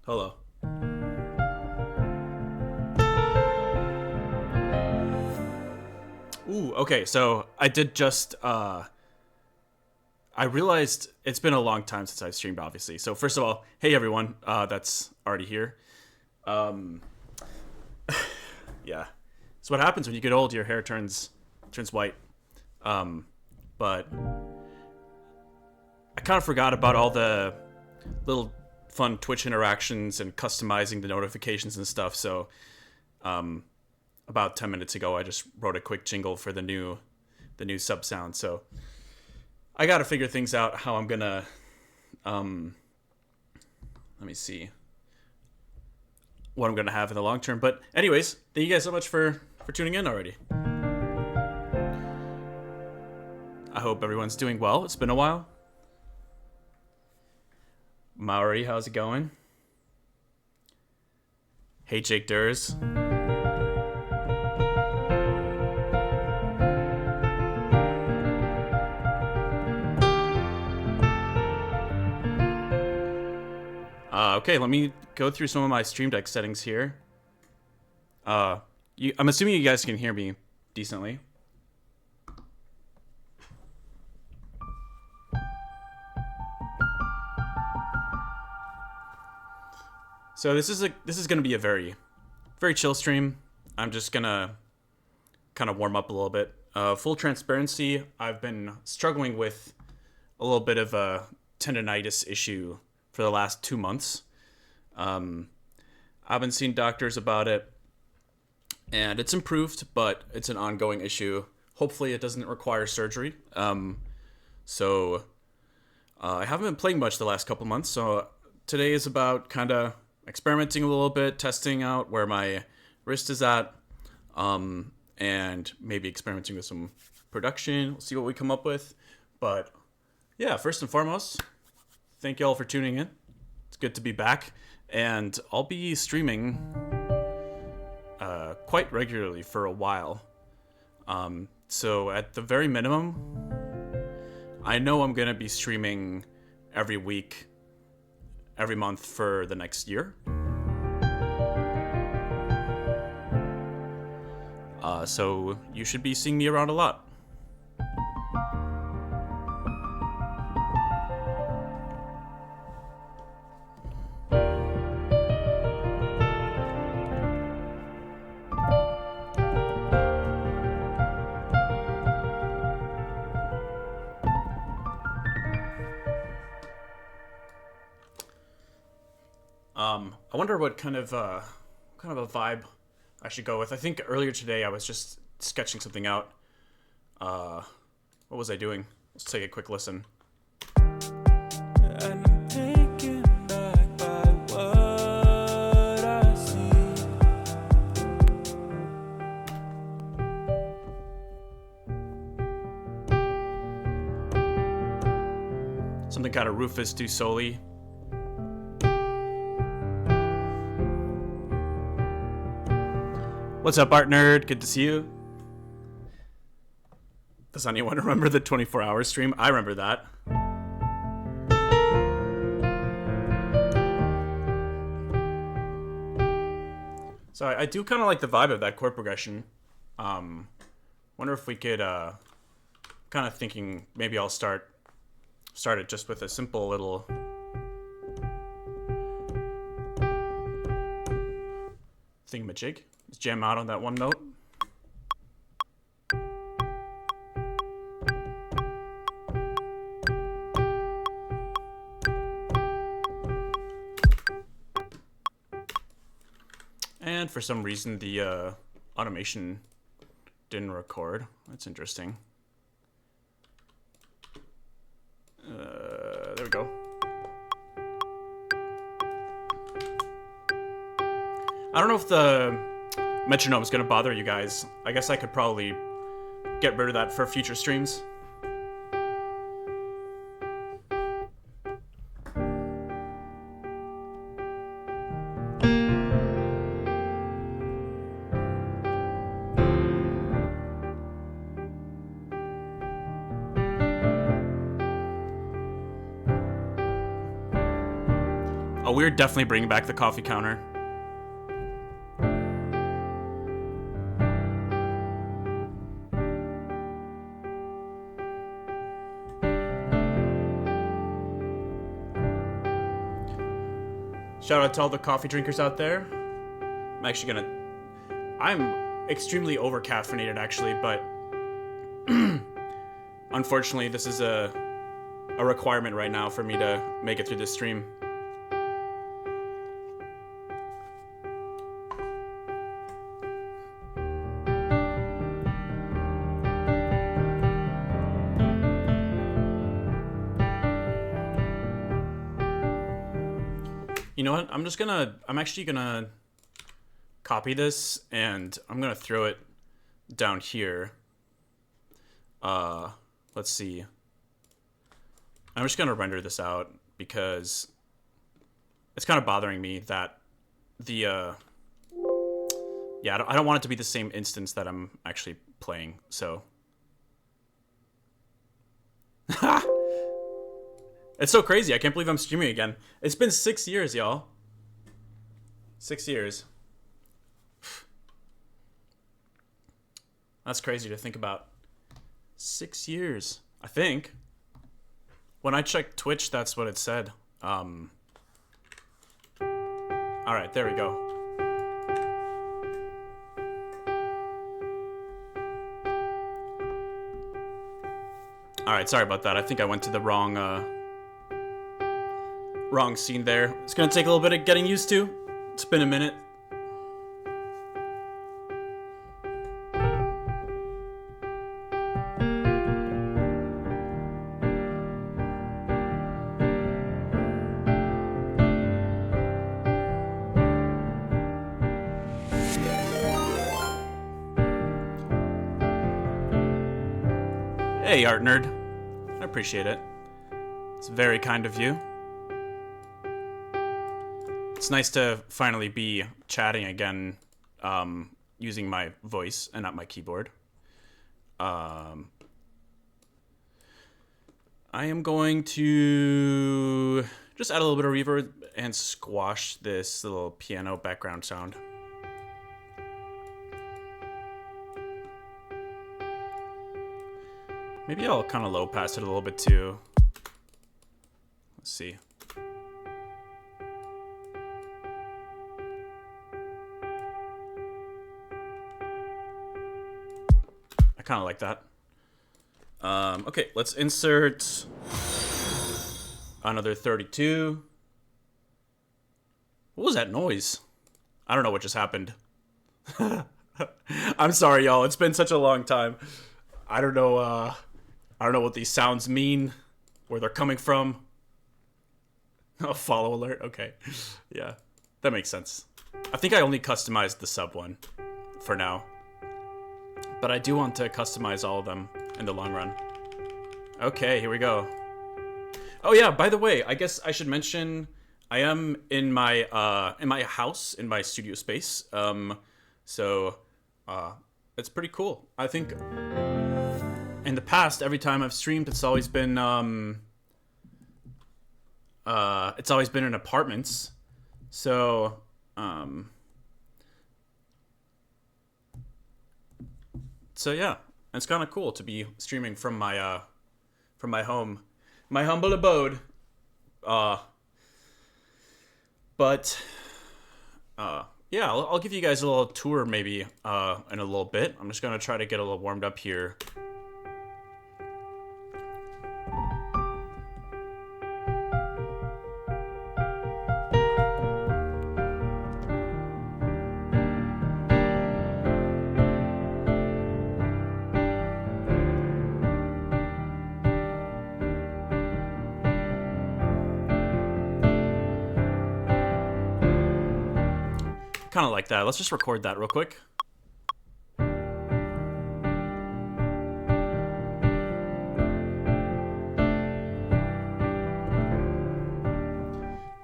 Hello. Ooh, okay, so I did just I realized it's been a long time since I've streamed, obviously. So first of all, hey everyone, that's already here. Um yeah. So what happens when you get old, your hair turns white. Um but I kind of forgot about all the little fun Twitch interactions and customizing the notifications and stuff. So um about 10 minutes ago I just wrote a quick jingle for the new sub sound. So I got to figure things out how I'm going to let me see what I'm going to have in the long term. But anyways, thank you guys so much for tuning in already. I hope everyone's doing well. It's been a while. Maori, how's it going? Hey, Jake Durs. Okay, let me go through some of my Stream Deck settings here. I'm assuming you guys can hear me decently. So this is gonna be a very chill stream. I'm just gonna kind of warm up a little bit. Full transparency, I've been struggling with a little bit of a tendonitis issue for the last 2 months. I've been seeing doctors about it, and it's improved, but it's an ongoing issue. Hopefully, it doesn't require surgery. So I haven't been playing much the last couple months. So today is about kind of experimenting a little bit, testing out where my wrist is at, and maybe experimenting with some production. We'll see what we come up with. But yeah, first and foremost, thank you all for tuning in. It's good to be back, and I'll be streaming quite regularly for a while. So at the very minimum, I know I'm gonna be streaming every week, every month for the next year. So you should be seeing me around a lot. I wonder what kind of a vibe I should go with. I think earlier today I was just sketching something out. What was I doing? Let's take a quick listen. And I'm taken back by what I see. Something kind of Rufus Du Soli. What's up, Art Nerd? Good to see you. Does anyone remember the 24-hour stream? I remember that. So I do kind of like the vibe of that chord progression. Wonder if we could, kind of thinking maybe I'll start it just with a simple little thingamajig. Let's jam out on that one note. And for some reason the automation didn't record. That's interesting. There we go. I don't know if the metronome is going to bother you guys. I guess I could probably get rid of that for future streams. Oh, we're definitely bringing back the coffee counter. Shout out to all the coffee drinkers out there. I'm extremely over caffeinated actually, but unfortunately this is a requirement right now for me to make it through this stream. You know what? I'm actually gonna copy this and I'm gonna throw it down here. Let's see. I'm just gonna render this out because it's kind of bothering me that the yeah, I don't want it to be the same instance that I'm actually playing. So it's so crazy. I can't believe I'm streaming again. It's been 6 years, y'all. 6 years. That's crazy to think about. 6 years, I think. When I checked Twitch, that's what it said. All right, there we go. All right, sorry about that. I think I went to the wrong scene there. It's gonna take a little bit of getting used to. It's been a minute. Hey, Art Nerd. I appreciate it. It's very kind of you. It's nice to finally be chatting again using my voice and not my keyboard. I am going to just add a little bit of reverb and squash this little piano background sound. Maybe I'll kind of low pass it a little bit too. Let's see. I kind of like that. Okay, let's insert another 32. What was that noise? I don't know what just happened. I'm sorry, y'all. It's been such a long time. I don't know what these sounds mean, where they're coming from. Oh, follow alert. Okay. Yeah, that makes sense. I think I only customized the sub one for now. But I do want to customize all of them in the long run. Okay, here we go. Oh yeah, by the way, I guess I should mention I am in my house, in my studio space. So it's pretty cool. I think in the past, every time I've streamed, it's always been in apartments. So so yeah, it's kind of cool to be streaming from my home, my humble abode. But yeah, I'll give you guys a little tour maybe in a little bit. I'm just gonna try to get a little warmed up here. Kind of like that. Let's just record that real quick.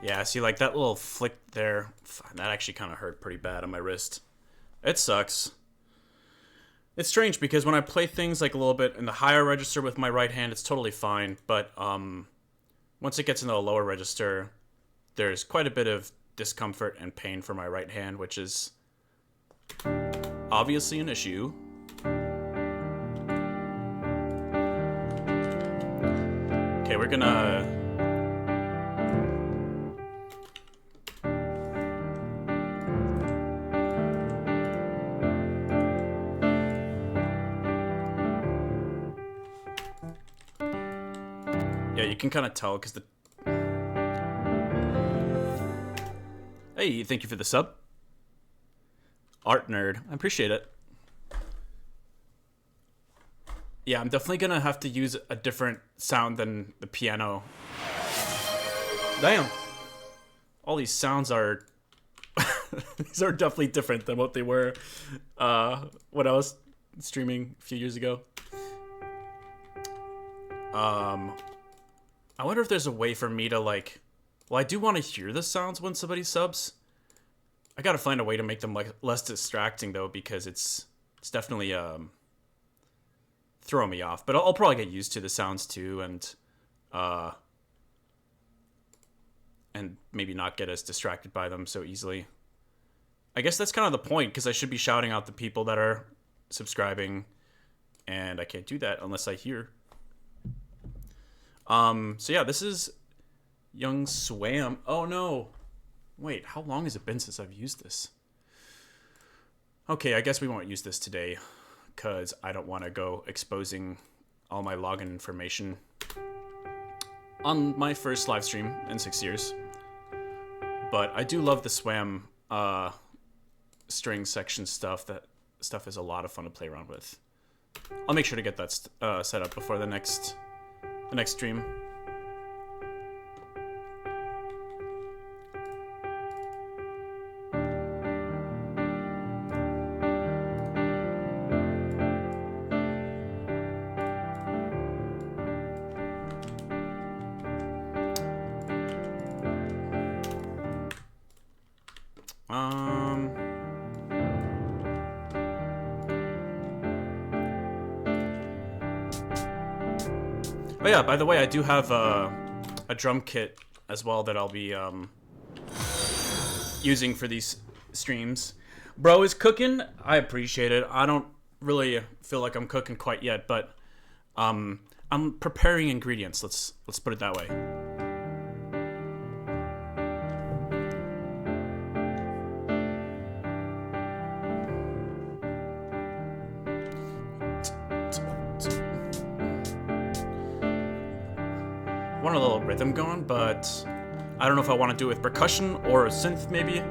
Yeah, see, like that little flick there, that actually kind of hurt pretty bad on my wrist. It sucks. It's strange because when I play things like a little bit in the higher register with my right hand, it's totally fine. But once it gets into the lower register, there's quite a bit of discomfort and pain for my right hand, which is obviously an issue. Okay, we're gonna... Yeah, you can kind of tell because the... Hey, thank you for the sub. Art nerd. I appreciate it. Yeah, I'm definitely gonna have to use a different sound than the piano. Damn. All these sounds are... These are definitely different than what they were when I was streaming a few years ago. I wonder if there's a way for me to, like... Well, I do want to hear the sounds when somebody subs. I gotta find a way to make them like less distracting, though, because it's definitely throwing me off. But I'll probably get used to the sounds, too, and maybe not get as distracted by them so easily. I guess that's kind of the point, because I should be shouting out the people that are subscribing, and I can't do that unless I hear. So yeah, this is Young Swam. Oh no. Wait, how long has it been since I've used this? Okay, I guess we won't use this today because I don't want to go exposing all my login information on my first live stream in 6 years. But I do love the Swam string section stuff. That stuff is a lot of fun to play around with. I'll make sure to get that set up before the next stream. Oh yeah, by the way, I do have a drum kit as well that I'll be using for these streams. Bro is cooking. I appreciate it. I don't really feel like I'm cooking quite yet, but I'm preparing ingredients. Let's put it that way. Want a little rhythm going, but I don't know if I want to do it with percussion or a synth, maybe.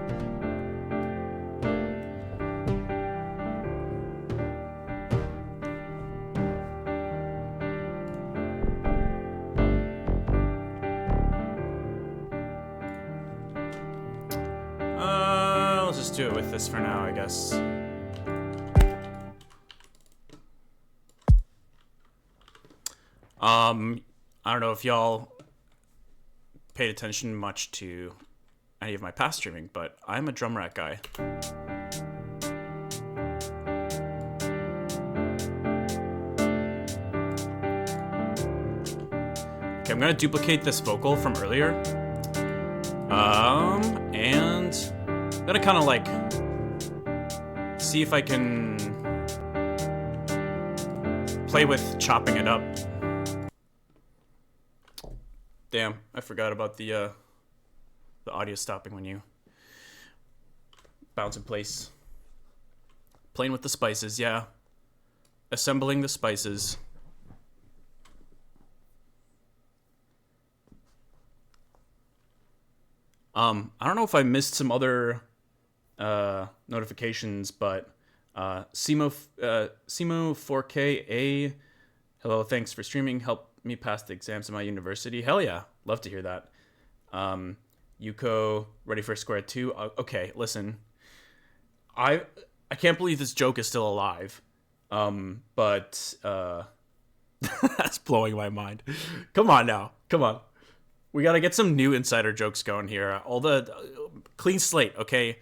Let's just do it with this for now, I guess. I don't know if y'all paid attention much to any of my past streaming, but I'm a drum rack guy. Okay, I'm gonna duplicate this vocal from earlier. And I'm gonna kind of like see if I can play with chopping it up. Damn, I forgot about the audio stopping when you bounce in place. Playing with the spices, yeah. Assembling the spices. I don't know if I missed some other notifications, but Simo 4K hello, thanks for streaming. Help me pass the exams at my university. Hell yeah, love to hear that. Yuko, ready for Square 2. Okay, listen, I can't believe this joke is still alive, but that's blowing my mind. Come on now, come on, we gotta get some new insider jokes going here. All the clean slate, okay?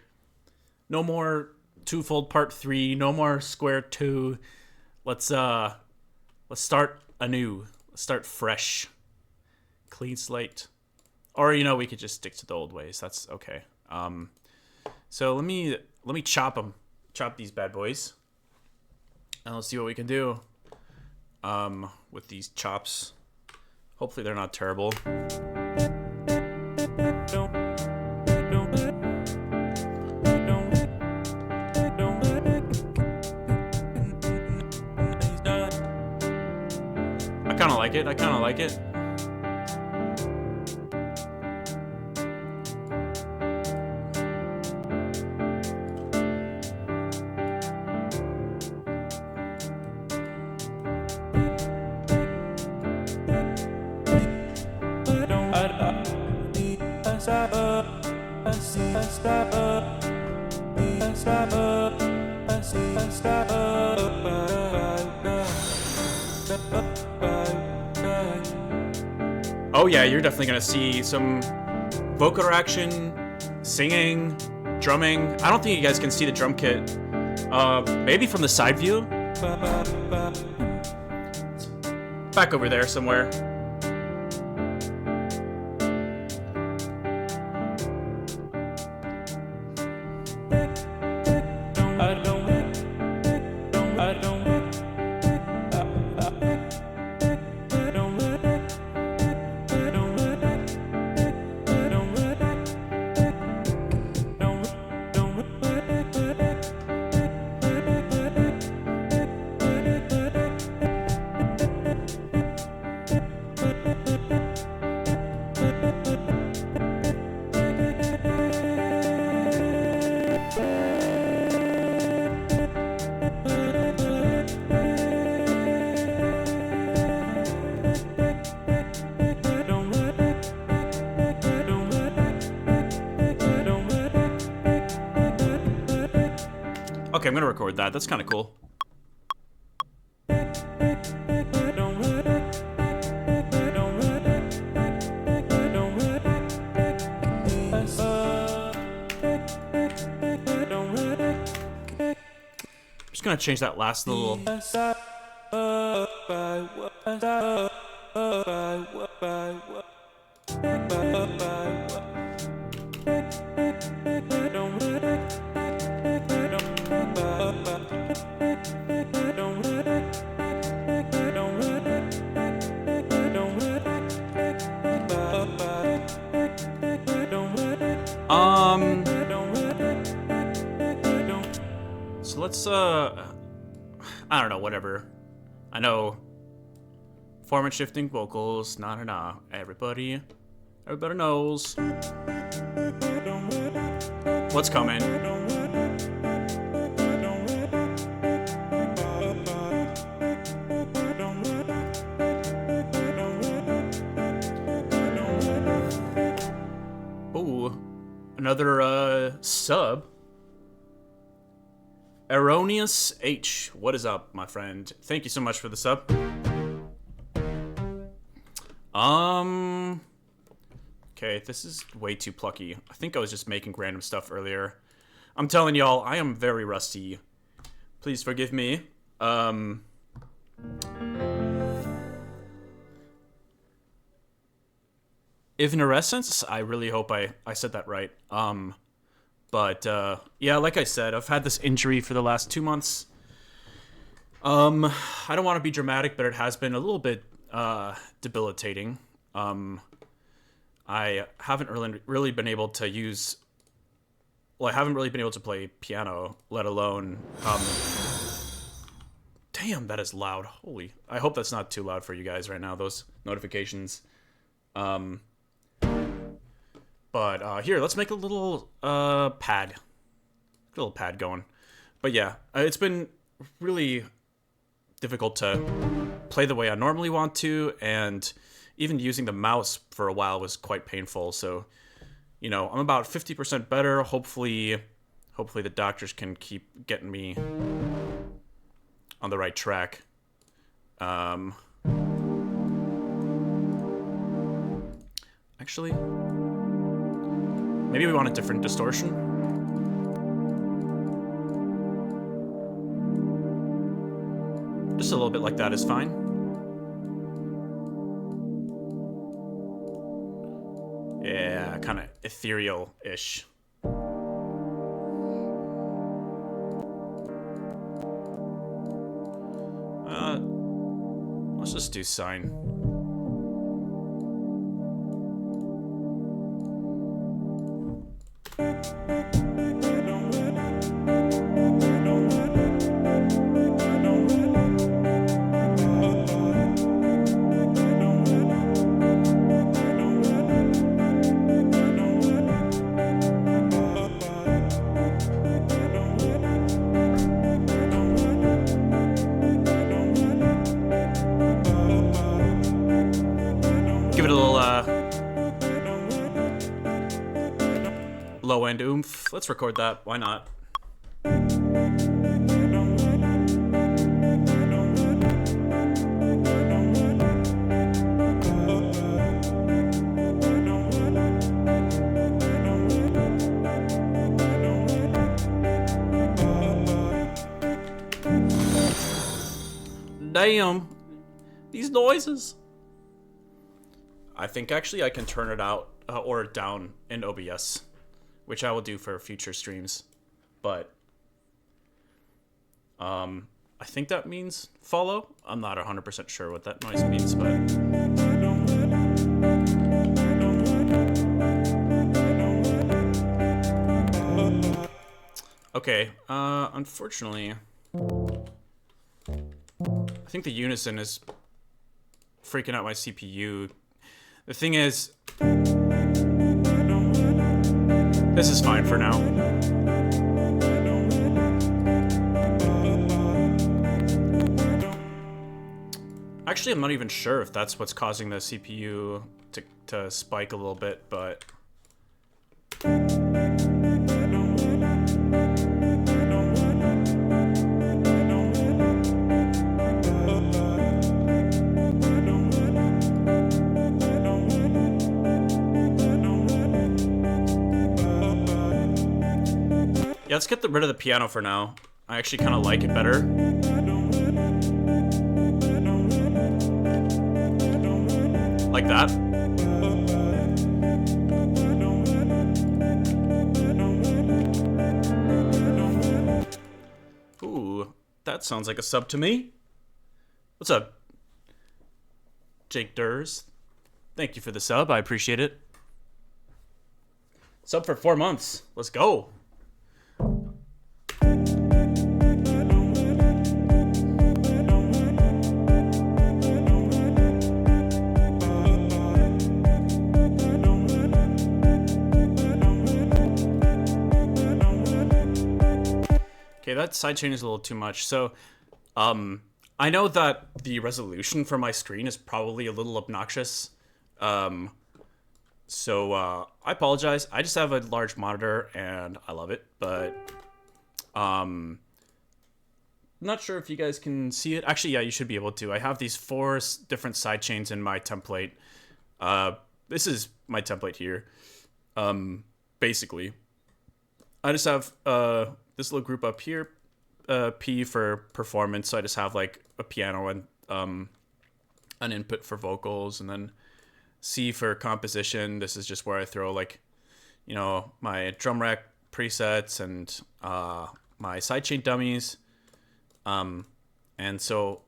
No more Twofold Part 3, no more Square 2. Let's start anew. Start fresh. Clean slate. Or, you know, we could just stick to the old ways. That's okay. So let me chop them. Chop these bad boys. And let's see what we can do with these chops. Hopefully they're not terrible. I kind of like it. I kind of like it. Oh yeah, you're definitely gonna see some vocal action, singing, drumming. I don't think you guys can see the drum kit. Maybe from the side view. Back over there somewhere. Okay, I'm gonna record that. That's kind of cool. Just gonna change that last little. So let's I don't know, whatever. I know format shifting vocals, nah. Everybody knows what's coming. Ooh, another sub. Erroneous H, what is up, my friend? Thank you so much for the sub. Okay, this is way too plucky. I think I was just making random stuff earlier. I'm telling y'all, I am very rusty. Please forgive me. Evanescence? I really hope I said that right. But, yeah, like I said, I've had this injury for the last 2 months. I don't want to be dramatic, but it has been a little bit, debilitating. I haven't really been able to use... Well, I haven't really been able to play piano, let alone, Damn, that is loud. Holy... I hope that's not too loud for you guys right now, those notifications. But here, let's make a little pad. A little pad going. But yeah, it's been really difficult to play the way I normally want to, and even using the mouse for a while was quite painful. So, you know, I'm about 50% better. Hopefully the doctors can keep getting me on the right track. Actually... maybe we want a different distortion. Just a little bit like that is fine. ethereal-ish. Let's just do sign. Give it a little low end oomph. Let's record that. Why not? Damn, these noises. I think actually I can turn it out or down in OBS, which I will do for future streams. But I think that means follow. I'm not 100% sure what that noise means, but okay. Unfortunately, I think the unison is freaking out my CPU. The thing is, this is fine for now. Actually, I'm not even sure if that's what's causing the CPU to spike a little bit, but yeah, let's get rid of the piano for now. I actually kind of like it better. Like that. Ooh, that sounds like a sub to me. What's up, Jake Durs? Thank you for the sub. I appreciate it. Sub for 4 months. Let's go. Okay, that sidechain is a little too much. So, I know that the resolution for my screen is probably a little obnoxious. So I apologize. I just have a large monitor and I love it, but not sure if you guys can see it. Actually, yeah, you should be able to. I have these 4 different sidechains in my template. This is my template here. Basically, I just have this little group up here, P for performance. So I just have like a piano and an input for vocals, and then C for composition. This is just where I throw like, you know, my drum rack presets and my sidechain dummies. And so,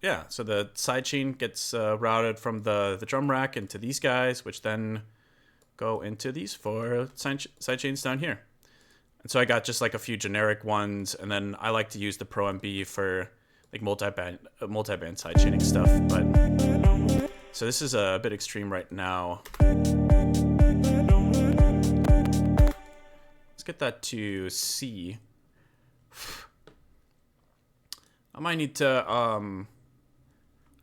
yeah, so the sidechain gets routed from the drum rack into these guys, which then go into these 4 sidechains down here. And so I got just like a few generic ones, and then I like to use the Pro MB for like multi-band sidechaining stuff. But so this is a bit extreme right now. Let's get that to C. I might need to I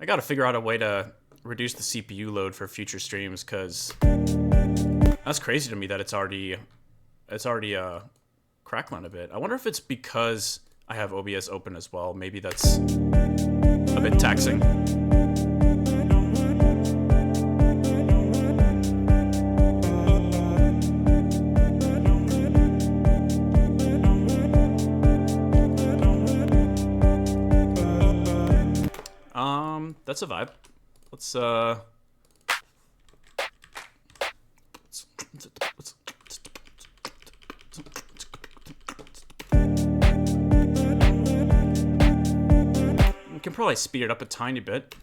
gotta figure out a way to reduce the CPU load for future streams, because that's crazy to me that it's already crackling a bit. I wonder if it's because I have OBS open as well. Maybe that's a bit taxing. That's a vibe. Let's can probably speed it up a tiny bit.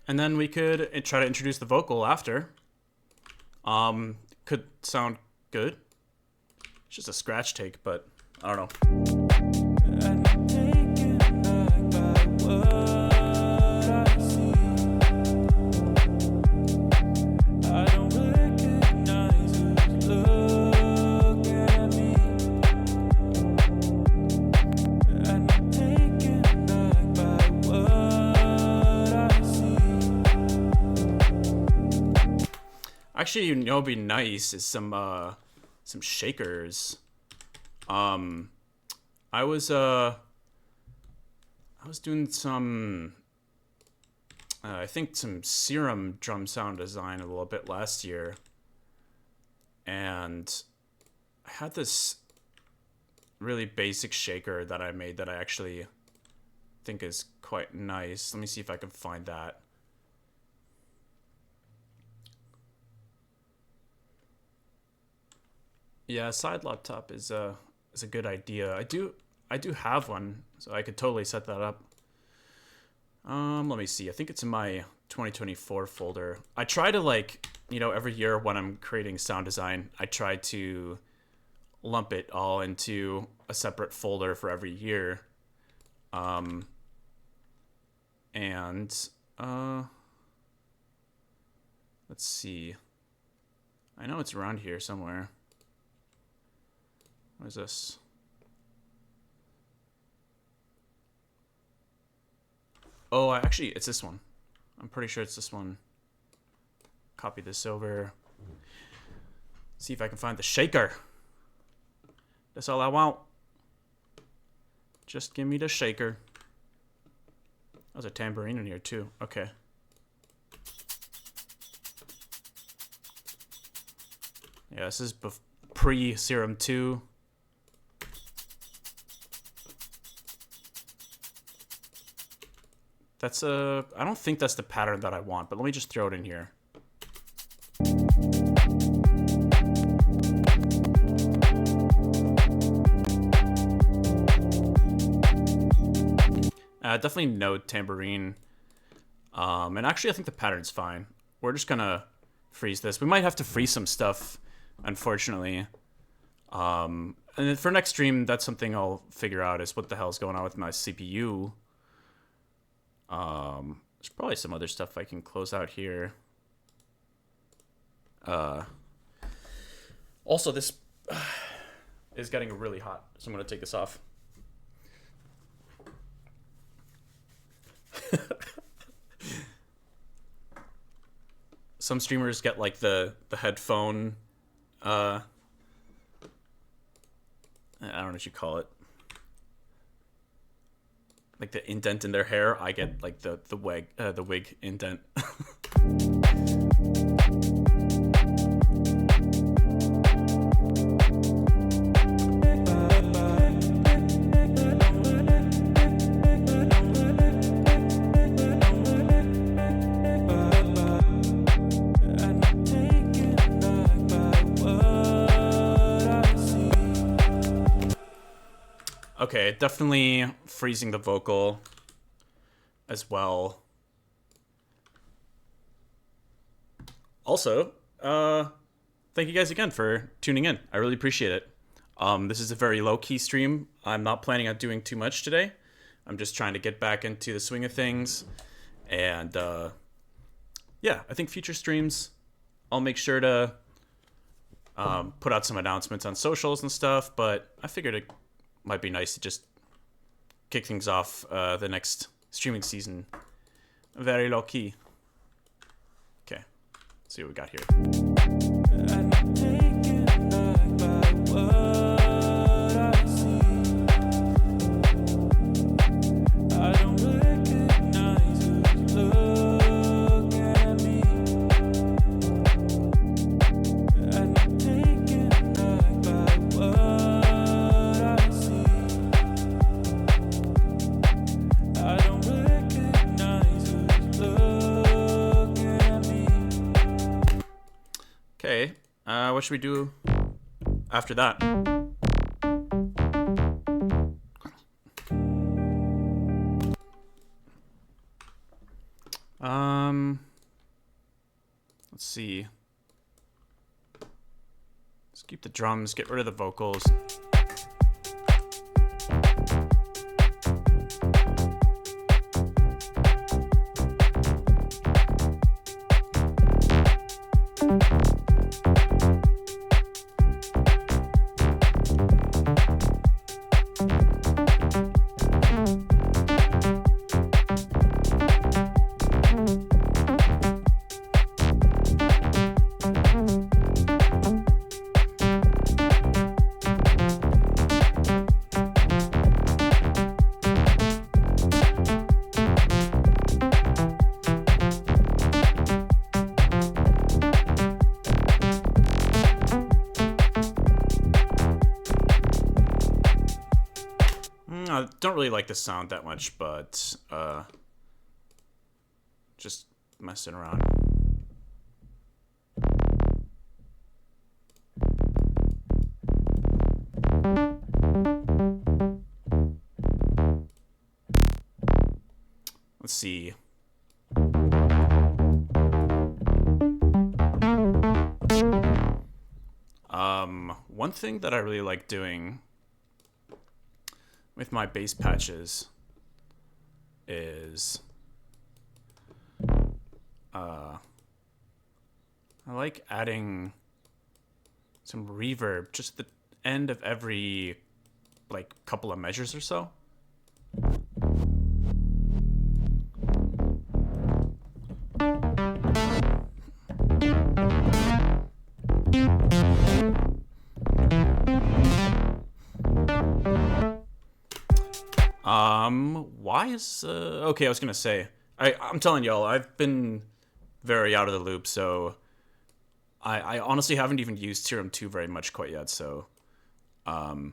And then we could try to introduce the vocal after. Could sound good. It's just a scratch take, but I don't know. Actually, you know, what'd be nice is some shakers. I was doing some, I think some Serum drum sound design a little bit last year, and I had this really basic shaker that I made that I actually think is quite nice. Let me see if I can find that. Yeah, side laptop is a good idea. I do have one, so I could totally set that up. Let me see. I think it's in my 2024 folder. I try to, like, you know, every year when I'm creating sound design, I try to lump it all into a separate folder for every year. Let's see. I know it's around here somewhere. What is this? Oh, actually, it's this one. I'm pretty sure it's this one. Copy this over. See if I can find the shaker. That's all I want. Just give me the shaker. There's a tambourine in here too. Okay. Yeah, this is pre-Serum 2. That's I don't think that's the pattern that I want, but let me just throw it in here. Definitely no tambourine. And actually I think the pattern's fine. We're just gonna freeze this. We might have to freeze some stuff, unfortunately. And then for next stream, that's something I'll figure out, is what the hell's going on with my CPU. There's probably some other stuff I can close out here. Also, this is getting really hot, so I'm gonna take this off. Some streamers get like the headphone, I don't know what you call it. Like the indent in their hair. I get like the wig indent. Okay, definitely freezing the vocal as well. Also, thank you guys again for tuning in. I really appreciate it. This is a very low-key stream. I'm not planning on doing too much today. I'm just trying to get back into the swing of things. And, yeah, I think future streams, I'll make sure to put out some announcements on socials and stuff, but I figured it might be nice to just kick things off the next streaming season very low key. Okay, let's see what we got here. I don't recognize what should we do after that? Let's see. Let's keep the drums, get rid of the vocals. I don't really like the sound that much, but just messing around. Let's see. One thing that I really like doing with my bass patches is I like adding some reverb just at the end of every like couple of measures or so. Why is okay, I was gonna say I'm telling y'all, I've been very out of the loop, so I honestly haven't even used Theorem 2 very much quite yet, so I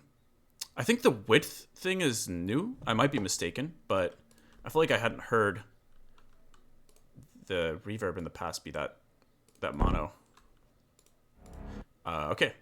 think the width thing is new. I might be mistaken, but I feel like I hadn't heard the reverb in the past be that mono. Okay.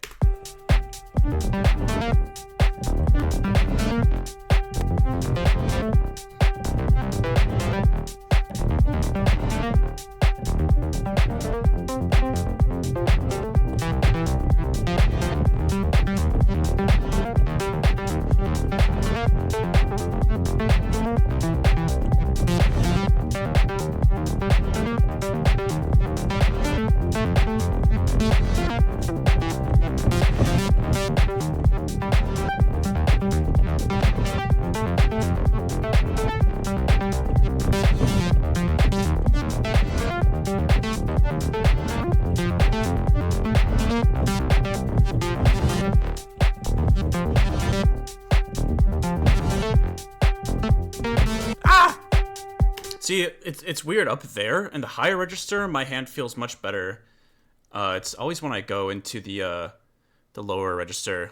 See, it's weird up there in the higher register. My hand feels much better. It's always when I go into the lower register.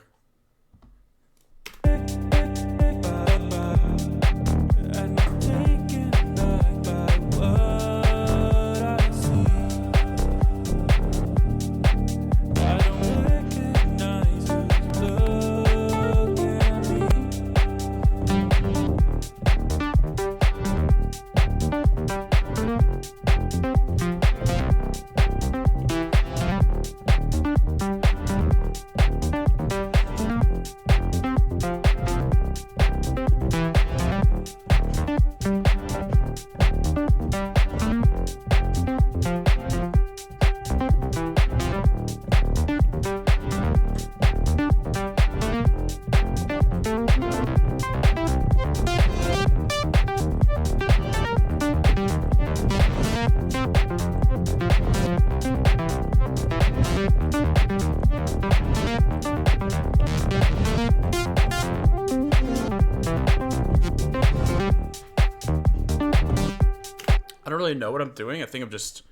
Know what I'm doing. I think I'm just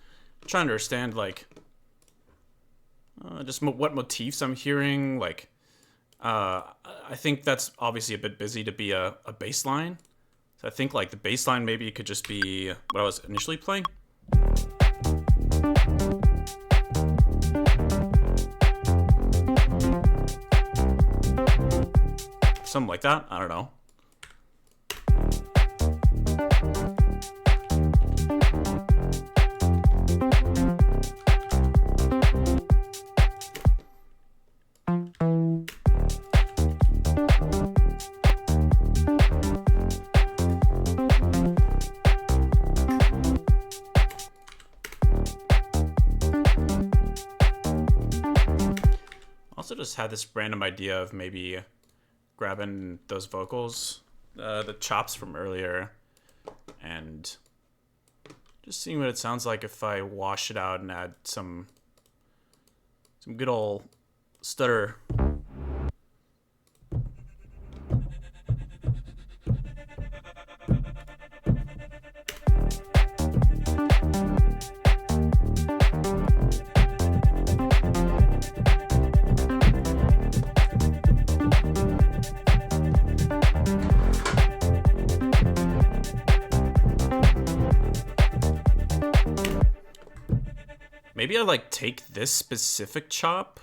trying to understand like just what motifs I'm hearing. Like I think that's obviously a bit busy to be a bass line, so I think like the bass line maybe could just be what I was initially playing. something like that. I don't know. Also just had this random idea of maybe grabbing those vocals, the chops from earlier, and just seeing what it sounds like if I wash it out and add some good old stutter. Maybe I like take this specific chop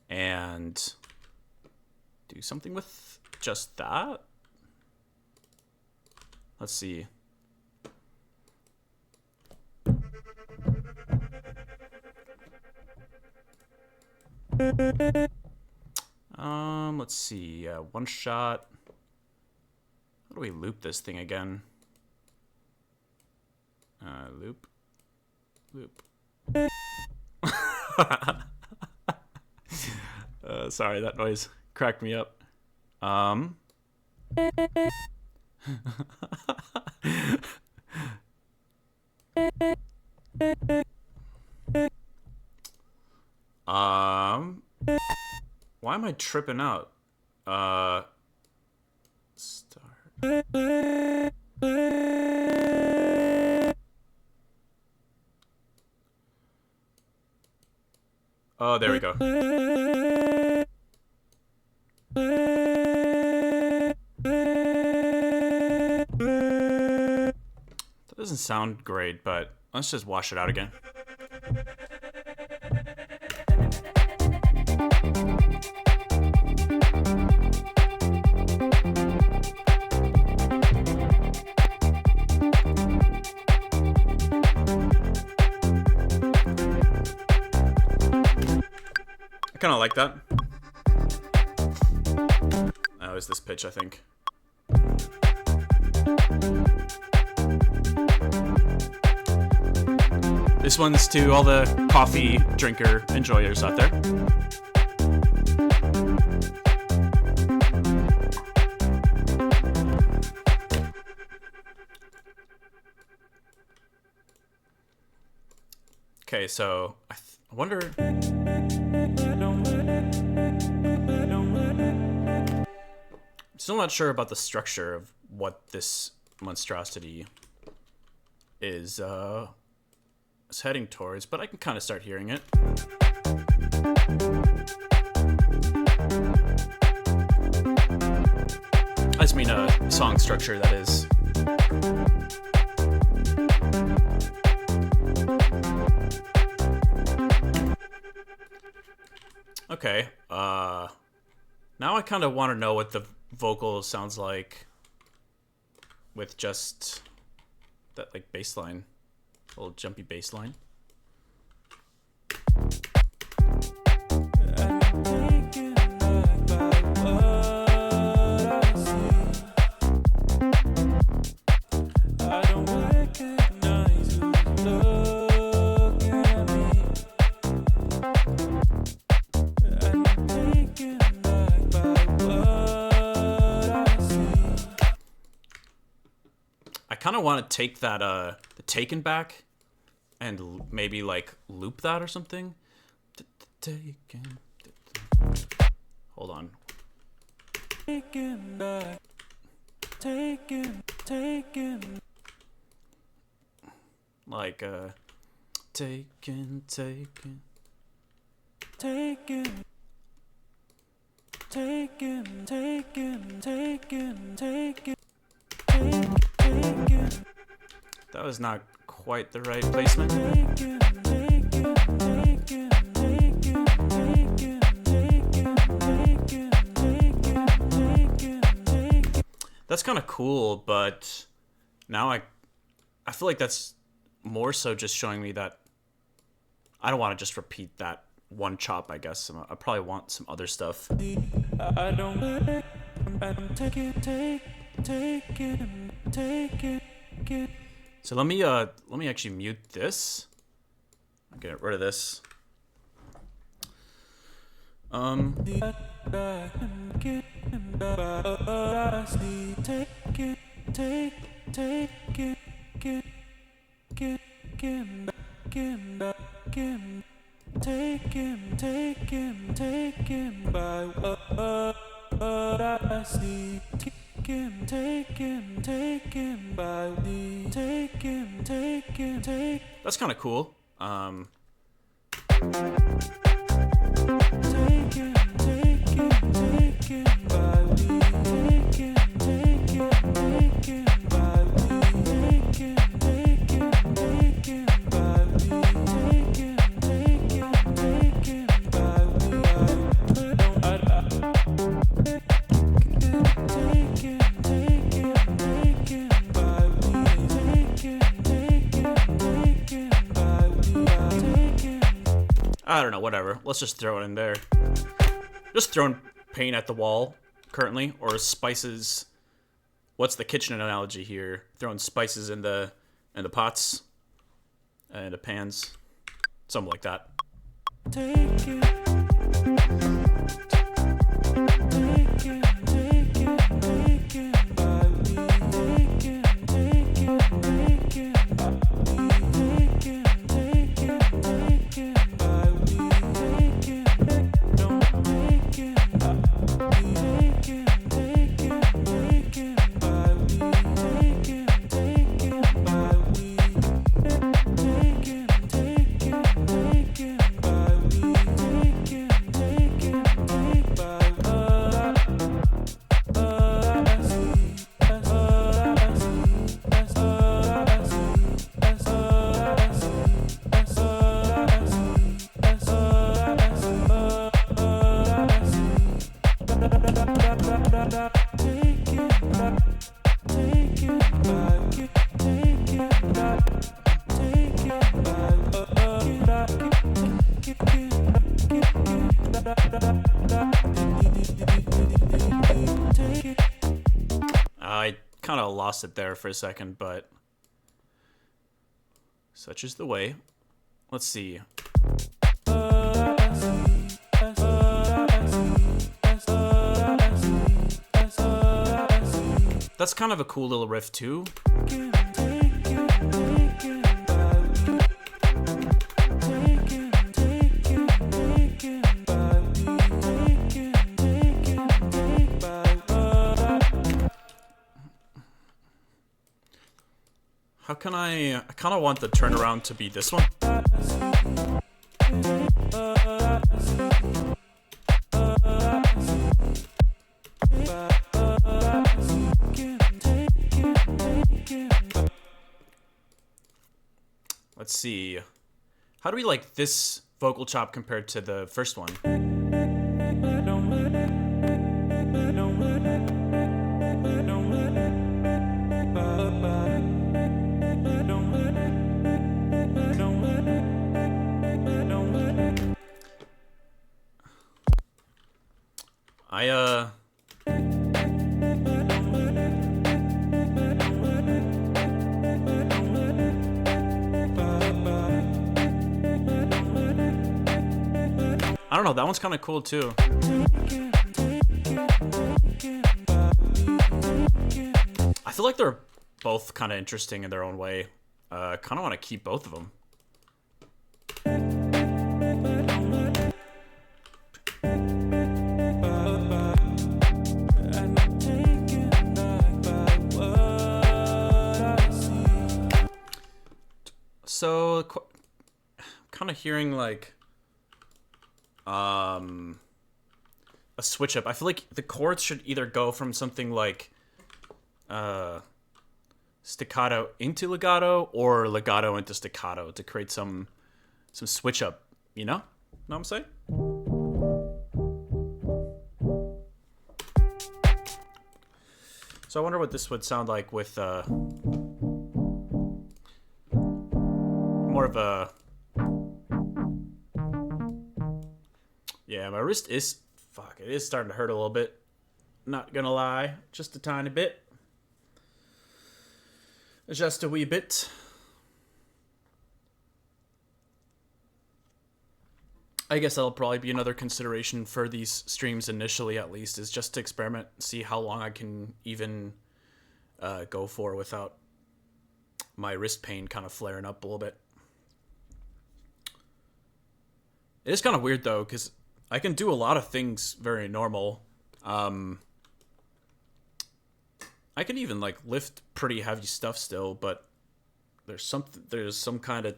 and do something with just that. Let's see. Let's see. One shot. How do we loop this thing again? Loop. Sorry, that noise cracked me up. Why am I tripping out? Start. Oh, there we go. That doesn't sound great, but let's just wash it out again. I kind of like that. Oh, is this pitch, I think. This one's to all the coffee drinker enjoyers out there. Okay, so I wonder... Still not sure about the structure of what this monstrosity is heading towards, but I can kind of start hearing it. I just mean a song structure, that is. Okay, now I kind of want to know what the vocal sounds like with just that like bass line, little jumpy bass line. I kind of want to take that the Taken back and maybe like loop that or something. Taken. Hold on. Taken back. Taken. Like taken. That was not quite the right placement. That's kind of cool, but now I feel like that's more so just showing me that I don't want to just repeat that one chop, I guess. I probably want some other stuff. I don't let it. Take it. So let me actually mute this. I'll get rid of this. Take him by what I see. Take him by the. Take him. That's kind of cool. Take him by the. Take him by the. Take him by the. I don't know, whatever. Let's just throw it in there. Just throwing paint at the wall currently, or spices. What's the kitchen analogy here? Throwing spices in the pots and the pans, something like that. I kind of lost it there for a second, but such is the way. Let's see. That's kind of a cool little riff too. How can I kind of want the turnaround to be this one. Let's see. How do we like this vocal chop compared to the first one? I don't know, that one's kind of cool too. I feel like they're both kind of interesting in their own way. Kind of want to keep both of them. So, I'm kind of hearing like a switch up. I feel like the chords should either go from something like staccato into legato or legato into staccato to create some switch up, you know? Know what I'm saying? So I wonder what this would sound like with more of a... Yeah, my wrist is... Fuck, it is starting to hurt a little bit. Not gonna lie. Just a tiny bit. Just a wee bit. I guess that'll probably be another consideration for these streams initially, at least, is just to experiment, see how long I can even go for without my wrist pain kind of flaring up a little bit. It is kind of weird, though, because I can do a lot of things very normal. I can even, like, lift pretty heavy stuff still, but there's some kind of,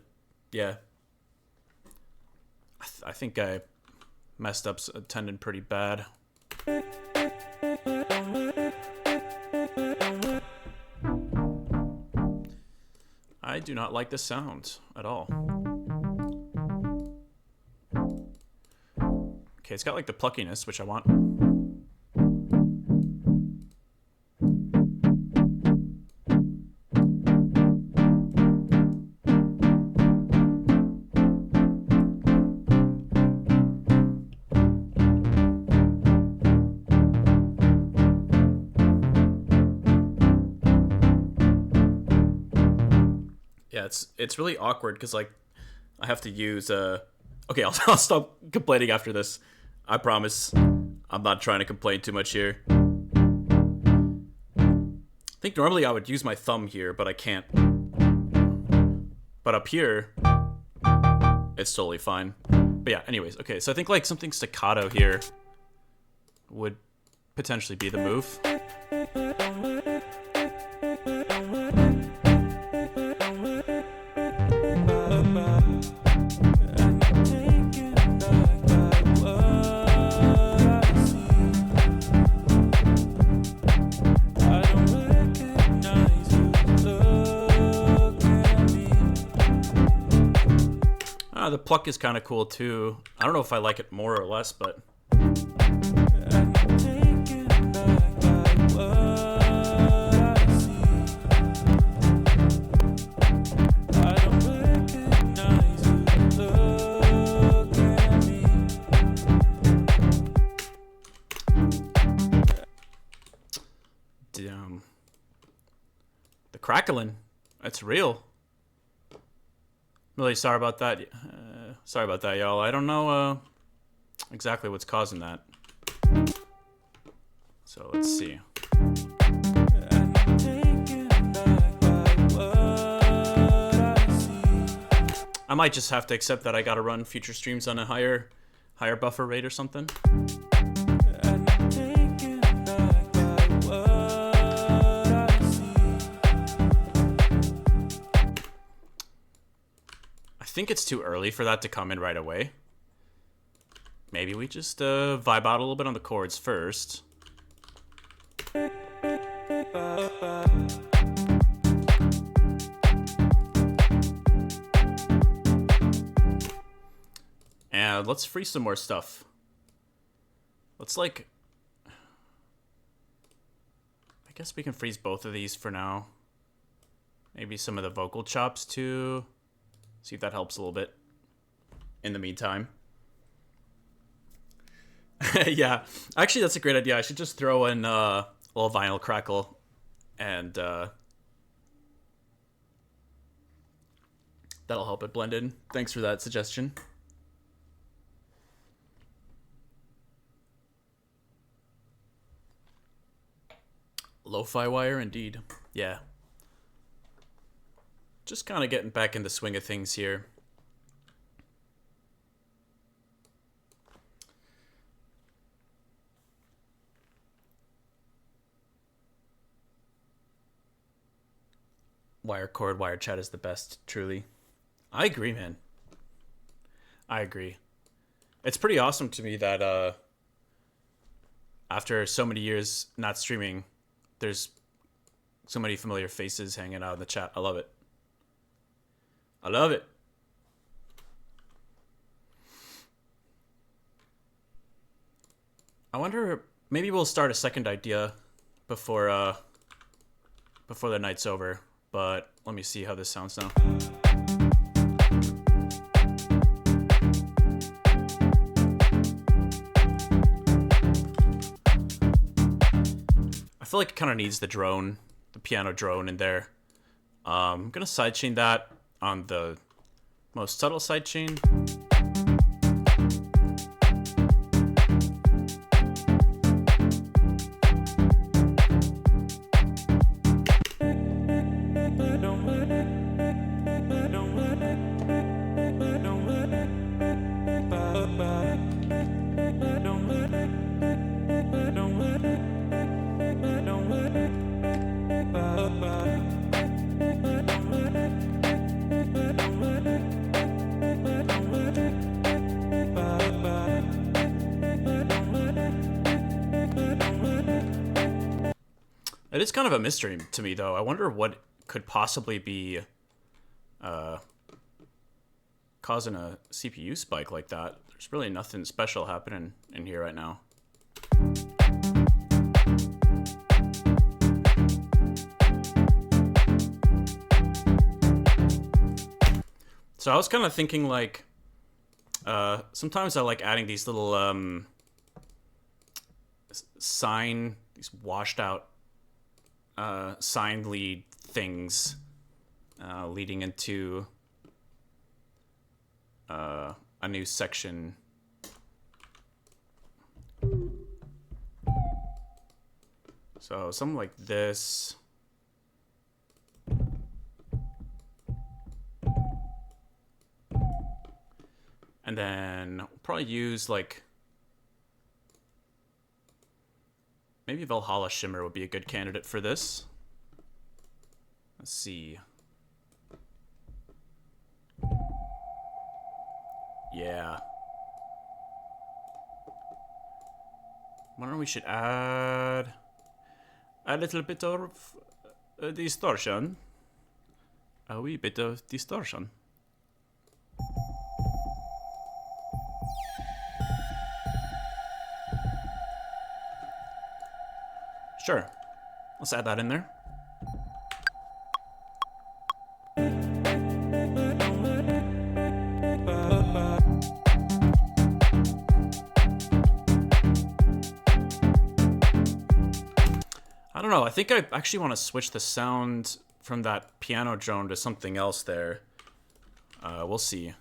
yeah. I think I messed up a tendon pretty bad. I do not like the sound at all. Okay, it's got like the pluckiness, which I want. Yeah, it's really awkward because like I have to use okay, I'll stop complaining after this. I promise. I'm not trying to complain too much here. I think normally I would use my thumb here, but I can't. But up here, it's totally fine. But yeah, anyways, okay, so I think like something staccato here would potentially be the move. The pluck is kind of cool too. I don't know if I like it more or less, but damn, the crackling, it's real. Really sorry about that. Sorry about that, y'all. I don't know exactly what's causing that. So let's see. I might just have to accept that I gotta run future streams on a higher buffer rate or something. I think it's too early for that to come in right away. Maybe we just vibe out a little bit on the chords first. And let's freeze some more stuff. Let's like... I guess we can freeze both of these for now. Maybe some of the vocal chops too. See if that helps a little bit in the meantime. Yeah, actually that's a great idea. I should just throw in a little vinyl crackle and that'll help it blend in. Thanks for that suggestion. Lo-fi wire indeed. Yeah. Just kind of getting back in the swing of things here. Wire chord, wire chat is the best, truly. I agree, man. I agree. It's pretty awesome to me that after so many years not streaming, there's so many familiar faces hanging out in the chat. I love it. I love it. I wonder, maybe we'll start a second idea before before the night's over. But let me see how this sounds now. I feel like it kind of needs the drone, the piano drone in there. I'm gonna sidechain that on the most subtle sidechain. It is kind of a mystery to me, though. I wonder what could possibly be causing a CPU spike like that. There's really nothing special happening in here right now. So I was kind of thinking, like, sometimes I like adding these little these washed out sine lead things leading into a new section. So something like this. And then we'll probably use like maybe Valhalla Shimmer would be a good candidate for this. Let's see. Yeah. Wonder we should add a little bit of distortion. A wee bit of distortion. Sure. Let's add that in there. I don't know. I think I actually want to switch the sound from that piano drone to something else there. We'll see.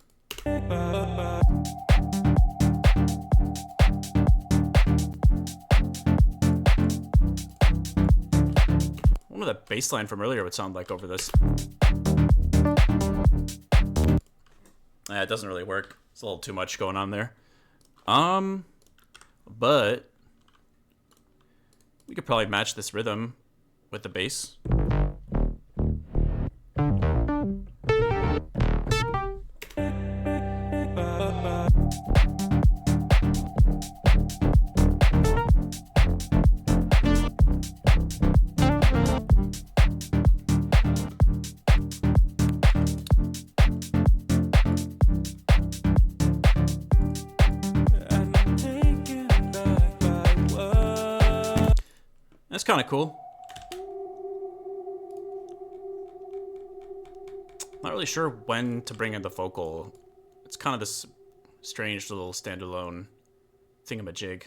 What that bass line from earlier would sound like over this. It doesn't really work. It's a little too much going on there. But we could probably match this rhythm with the bass. That's kind of cool. Not really sure when to bring in the vocal. It's kind of this strange little standalone thingamajig.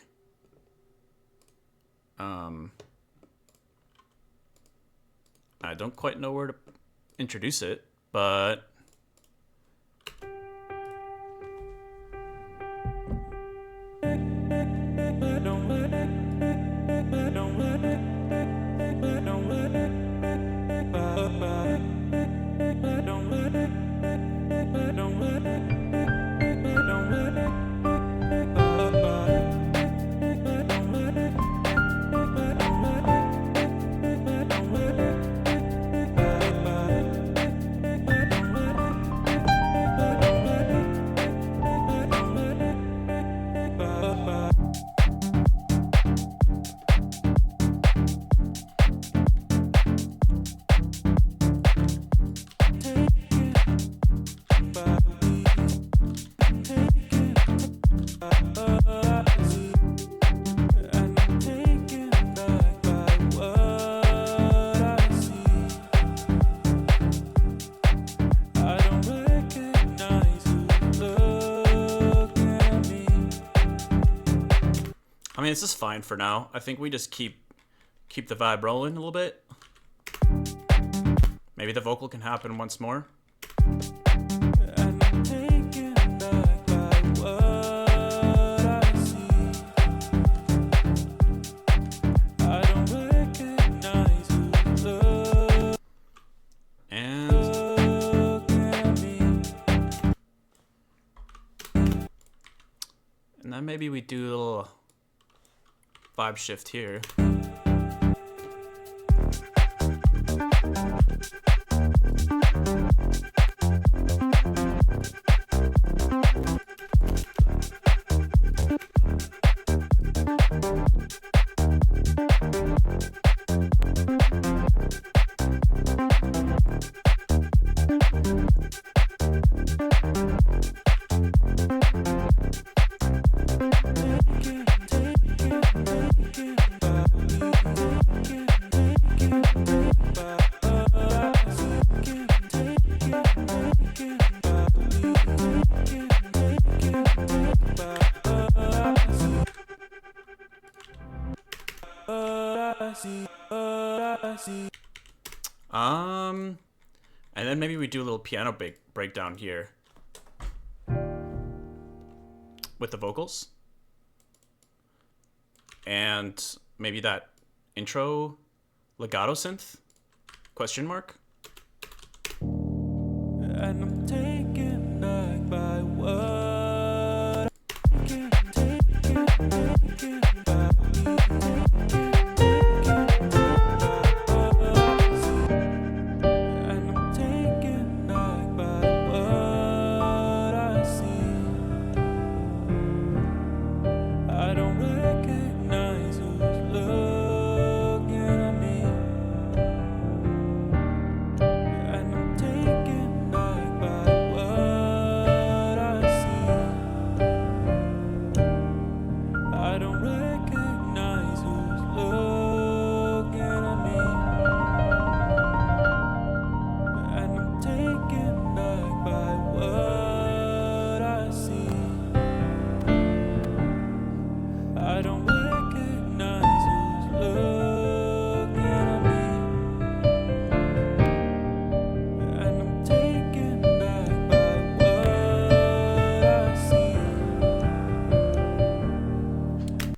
I don't quite know where to introduce it, but mean, this is fine for now. I think we just keep the vibe rolling a little bit. Maybe the vocal can happen once more. And I'm taken back by what I see. I don't recognize who's And looking at me. then maybe we do a little vibe shift here. And then maybe we do a little piano breakdown here with the vocals, and maybe that intro legato synth question mark. And I'm taken back by what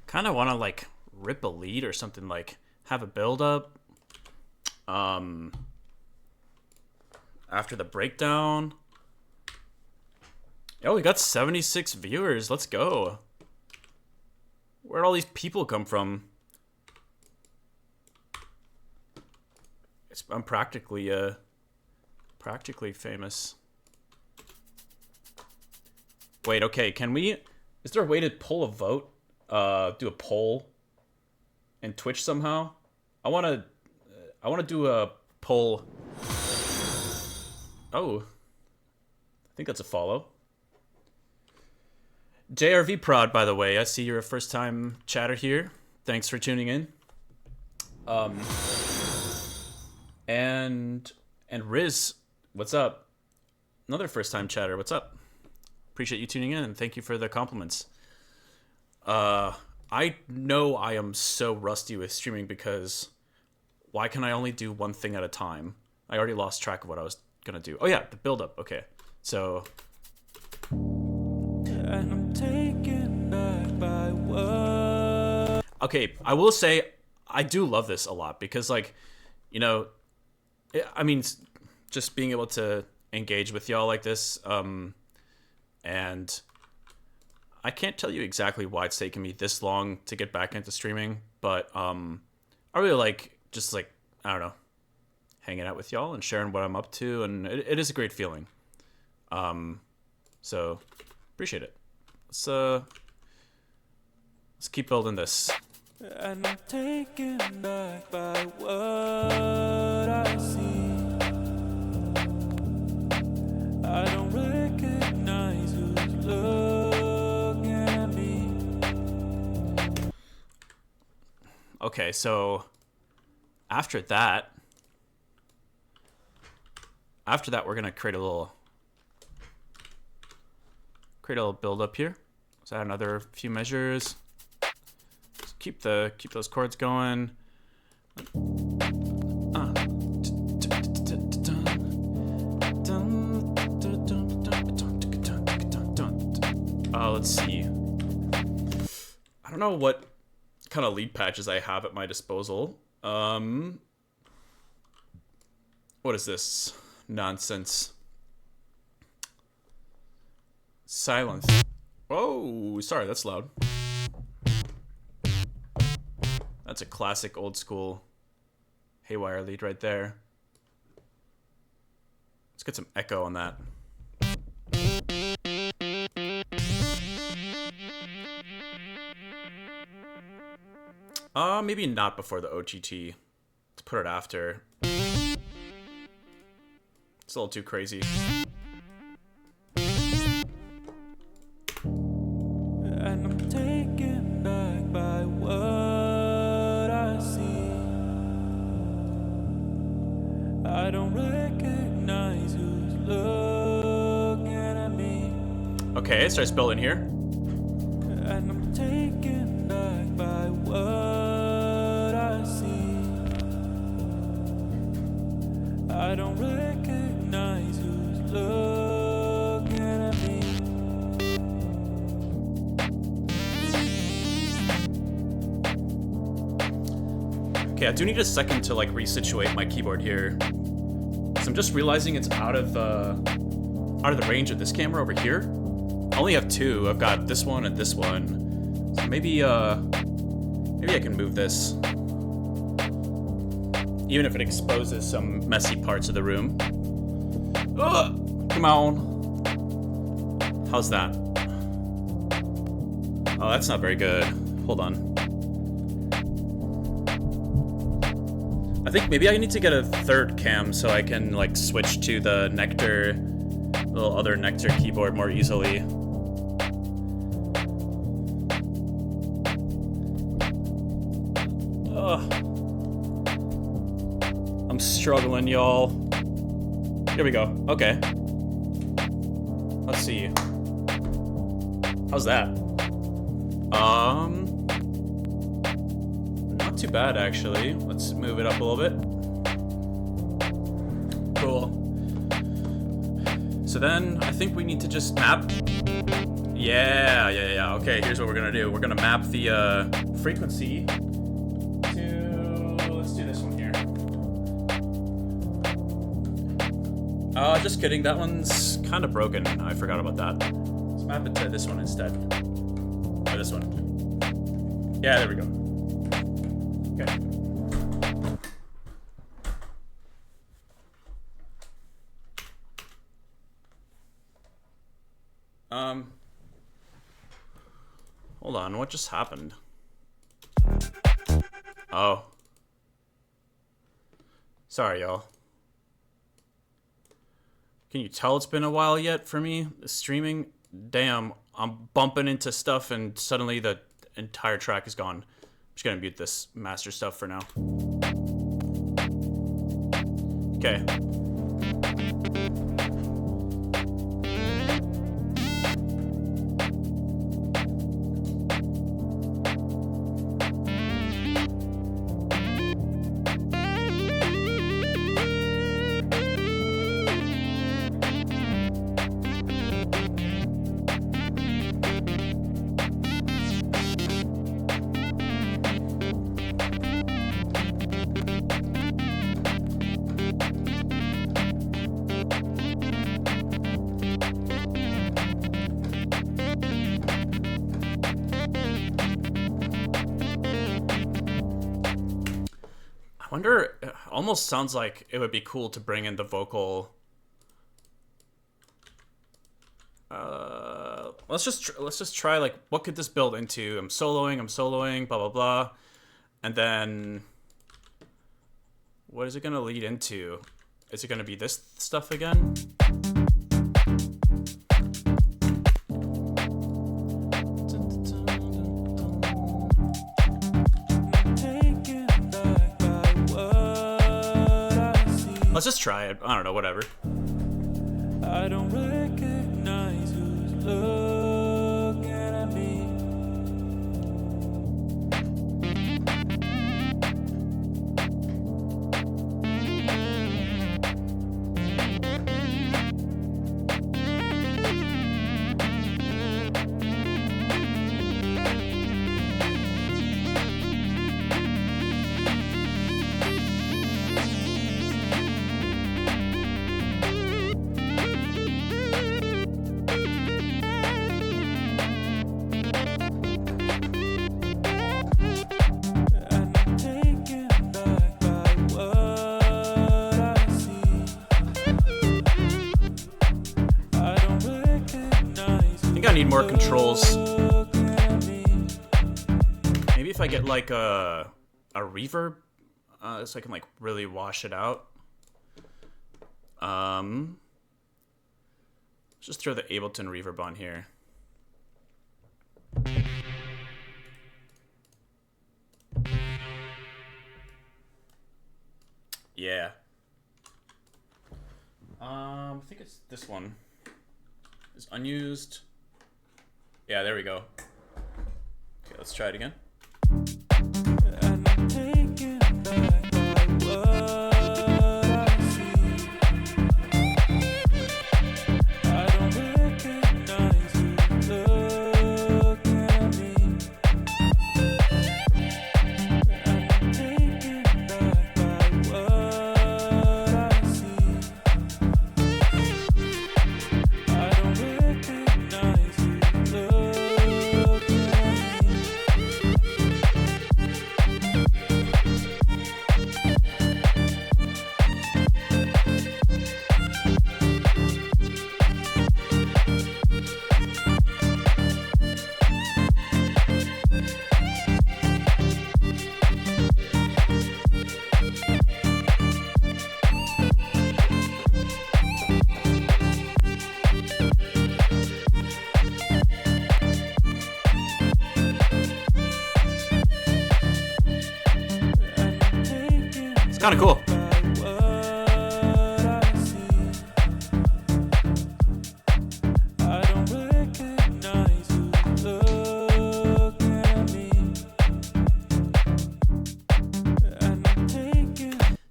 Kind of want to like rip a lead or something, like have a build up after the breakdown. Oh, we got 76 viewers. Let's go. Where'd all these people come from? I'm practically famous. Wait, okay, can we, is there a way to pull a vote? Do a poll in Twitch somehow? I wanna do a poll. Oh, I think that's a follow. JRV Prod, by the way, I see you're a first time chatter here. Thanks for tuning in. And Riz, what's up? Another first time chatter, what's up? Appreciate you tuning in and thank you for the compliments. I know I am so rusty with streaming because why can I only do one thing at a time? I already lost track of what I was gonna do. Oh yeah, the build up. Okay, so. And I'm taken back by what. Okay, I will say I do love this a lot because, like, you know, I mean, just being able to engage with y'all like this, and I can't tell you exactly why it's taken me this long to get back into streaming, but I really like just like, I don't know, hanging out with y'all and sharing what I'm up to, and it is a great feeling. So appreciate it. Let's keep building this. And I'm taken back by what I see. I don't recognize who's looking at me. Okay, so after that we're gonna create a little build up here. Let's add another few measures. keep those chords going. Let's see. I don't know what kind of lead patches I have at my disposal. What is this nonsense? Silence. Oh, sorry, that's loud. That's a classic old school Haywyre lead right there. Let's get some echo on that. Maybe not before the OGT. Let's put it after. It's a little too crazy. And I'm taken back by what I see. I don't recognize who's looking at me. Okay, it starts building here. And I'm taken back by what I see. I don't recognize who's looking at me. Okay, I do need a second to like resituate my keyboard here. So I'm just realizing it's out of the range of this camera over here. I only have two. I've got this one and this one. So maybe I can move this. Even if it exposes some messy parts of the room. Ugh, come on. How's that? Oh, that's not very good. Hold on. I think maybe I need to get a third cam so I can like switch to the Nectar, little other Nectar keyboard more easily. Ugh. I'm struggling, y'all. Here we go. Okay. Let's see. How's that? Not too bad actually. Let's move it up a little bit. Cool. So then I think we need to just map. Yeah. Okay, here's what we're gonna do. We're gonna map the frequency to, let's do this one here. Just kidding, that one's kind of broken. I forgot about that. Let's map it to this one instead. Or this one. Yeah, there we go. Okay. Hold on, what just happened? Oh. Sorry, y'all. Can you tell it's been a while yet for me? Streaming? Damn, I'm bumping into stuff and suddenly the entire track is gone. I'm just gonna mute this master stuff for now. Okay. I wonder, it almost sounds like it would be cool to bring in the vocal. Let's just try like, what could this build into? I'm soloing, blah blah blah, and then what is it gonna lead into? Is it gonna be this stuff again? Let's just try it. I don't know, whatever. I don't recognize who's looking at me. more controls. Maybe if I get like a reverb, so I can like really wash it out. Let's just throw the Ableton reverb on here. Yeah. I think it's this one. It's unused. Yeah, there we go. Okay, let's try it again. And I'm taken back by what I see. I don't recognize you. Look at me. And I'm taken back by what I see. I don't recognize you. Look at me. It's kind of cool.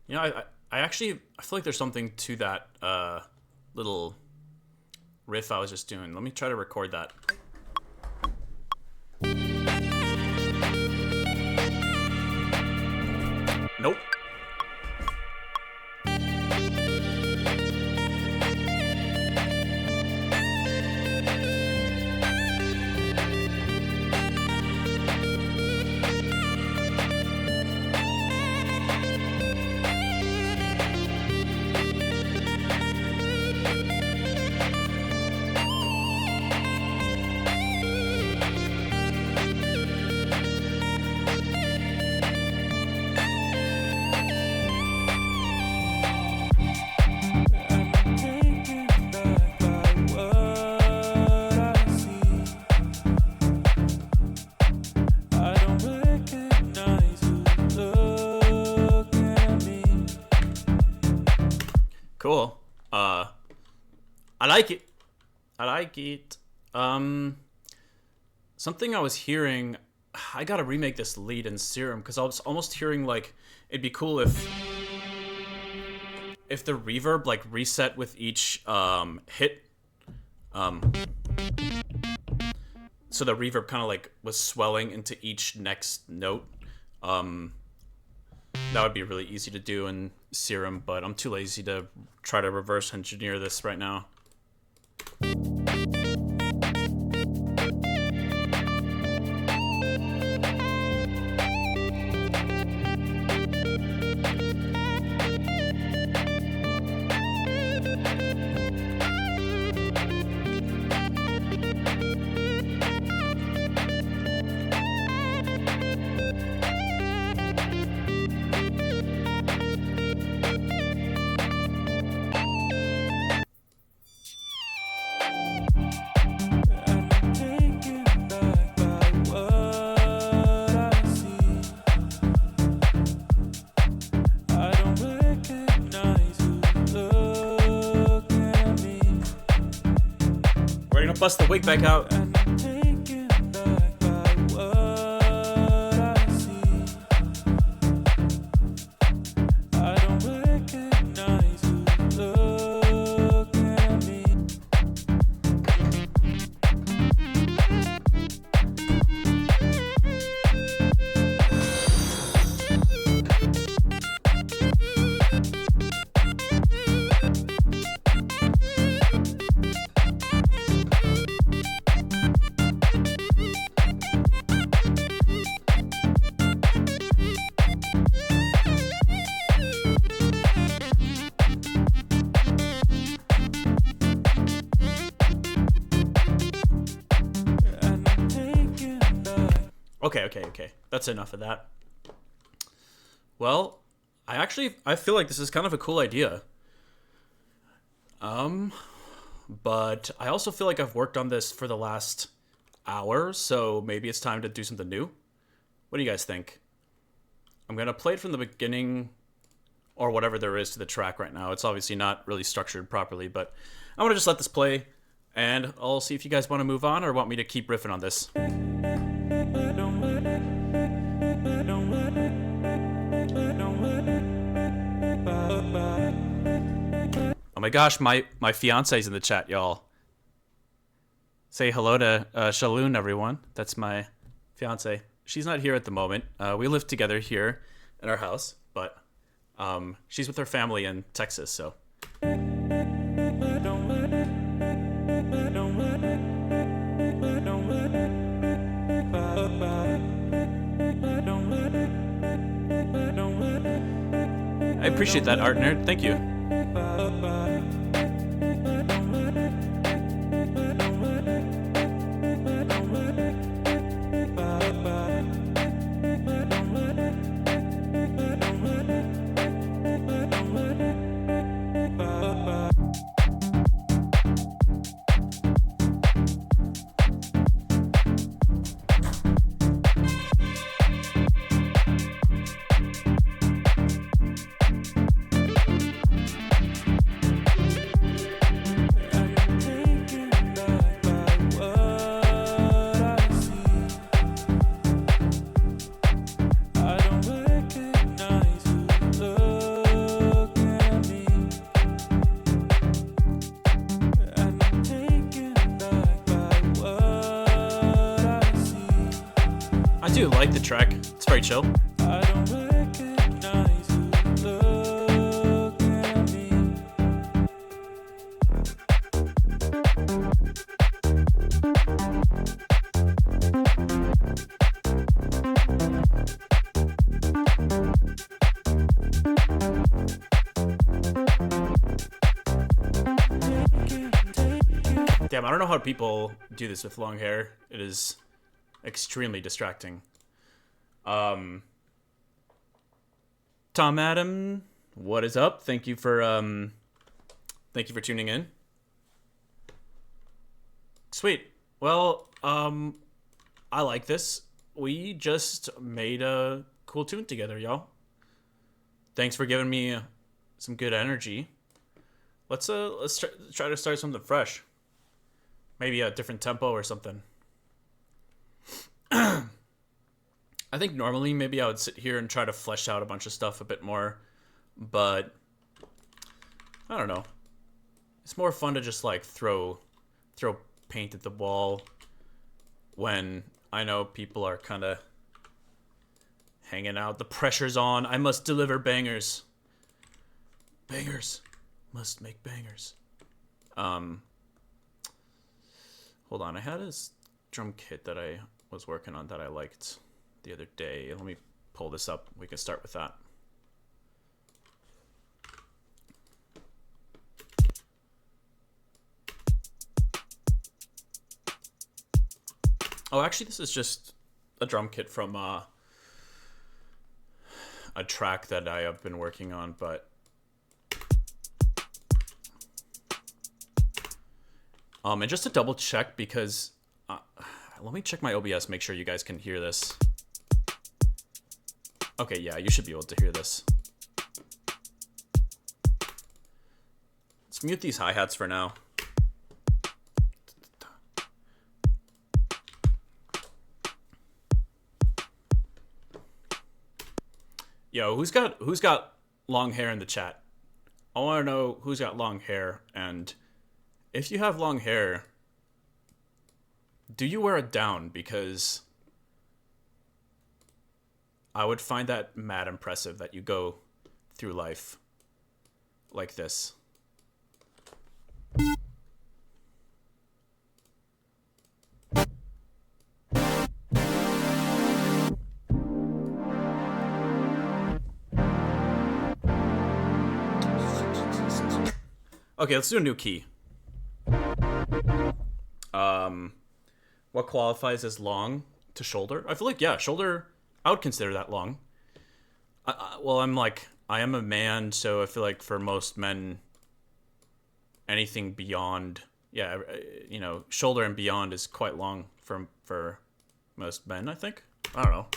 You know, I actually I feel like there's something to that little riff I was just doing. Let me try to record that. Nope. Cool. I like it. I like it. Something I was hearing, I gotta remake this lead in Serum because I was almost hearing like it'd be cool if the reverb like reset with each hit. So the reverb kind of like was swelling into each next note. That would be really easy to do in Serum, but I'm too lazy to try to reverse engineer this right now. Bust the wig back out. Okay. That's enough of that. Well, I feel like this is kind of a cool idea. But I also feel like I've worked on this for the last hour, so maybe it's time to do something new. What do you guys think? I'm gonna play it from the beginning, or whatever there is to the track right now. It's obviously not really structured properly, but I'm gonna just let this play, and I'll see if you guys want to move on or want me to keep riffing on this. Oh my gosh, my fiance's in the chat, y'all. Say hello to Shaloon, everyone. That's my fiance. She's not here at the moment. We live together here in our house, but she's with her family in Texas, so. I appreciate that, Art Nerd. Thank you. I do like the track. It's very chill. Damn, I don't know how people do this with long hair. It is extremely distracting. Tom Adam, what is up? Thank you for tuning in. Sweet. Well, I like this. We just made a cool tune together, y'all. Thanks for giving me some good energy. Let's try to start something fresh. Maybe a different tempo or something. I think normally maybe I would sit here and try to flesh out a bunch of stuff a bit more, but I don't know. It's more fun to just like throw paint at the wall when I know people are kind of hanging out. The pressure's on. I must deliver bangers. Bangers must make bangers. Hold on. I had this drum kit that I was working on that I liked the other day. Let me pull this up. We can start with that. Oh, actually, this is just a drum kit from a track that I have been working on, but and just to double check, because let me check my OBS, make sure you guys can hear this. Okay, yeah, you should be able to hear this. Let's mute these hi-hats for now. Yo, who's got long hair in the chat? I want to know who's got long hair, and if you have long hair, do you wear it down? Because I would find that mad impressive that you go through life like this. Okay, let's do a new key. What qualifies as long to shoulder. I feel like, yeah, shoulder, I would consider that long. Well, I am a man, so I feel like for most men, anything beyond, shoulder and beyond is quite long for most men, I think. I don't know.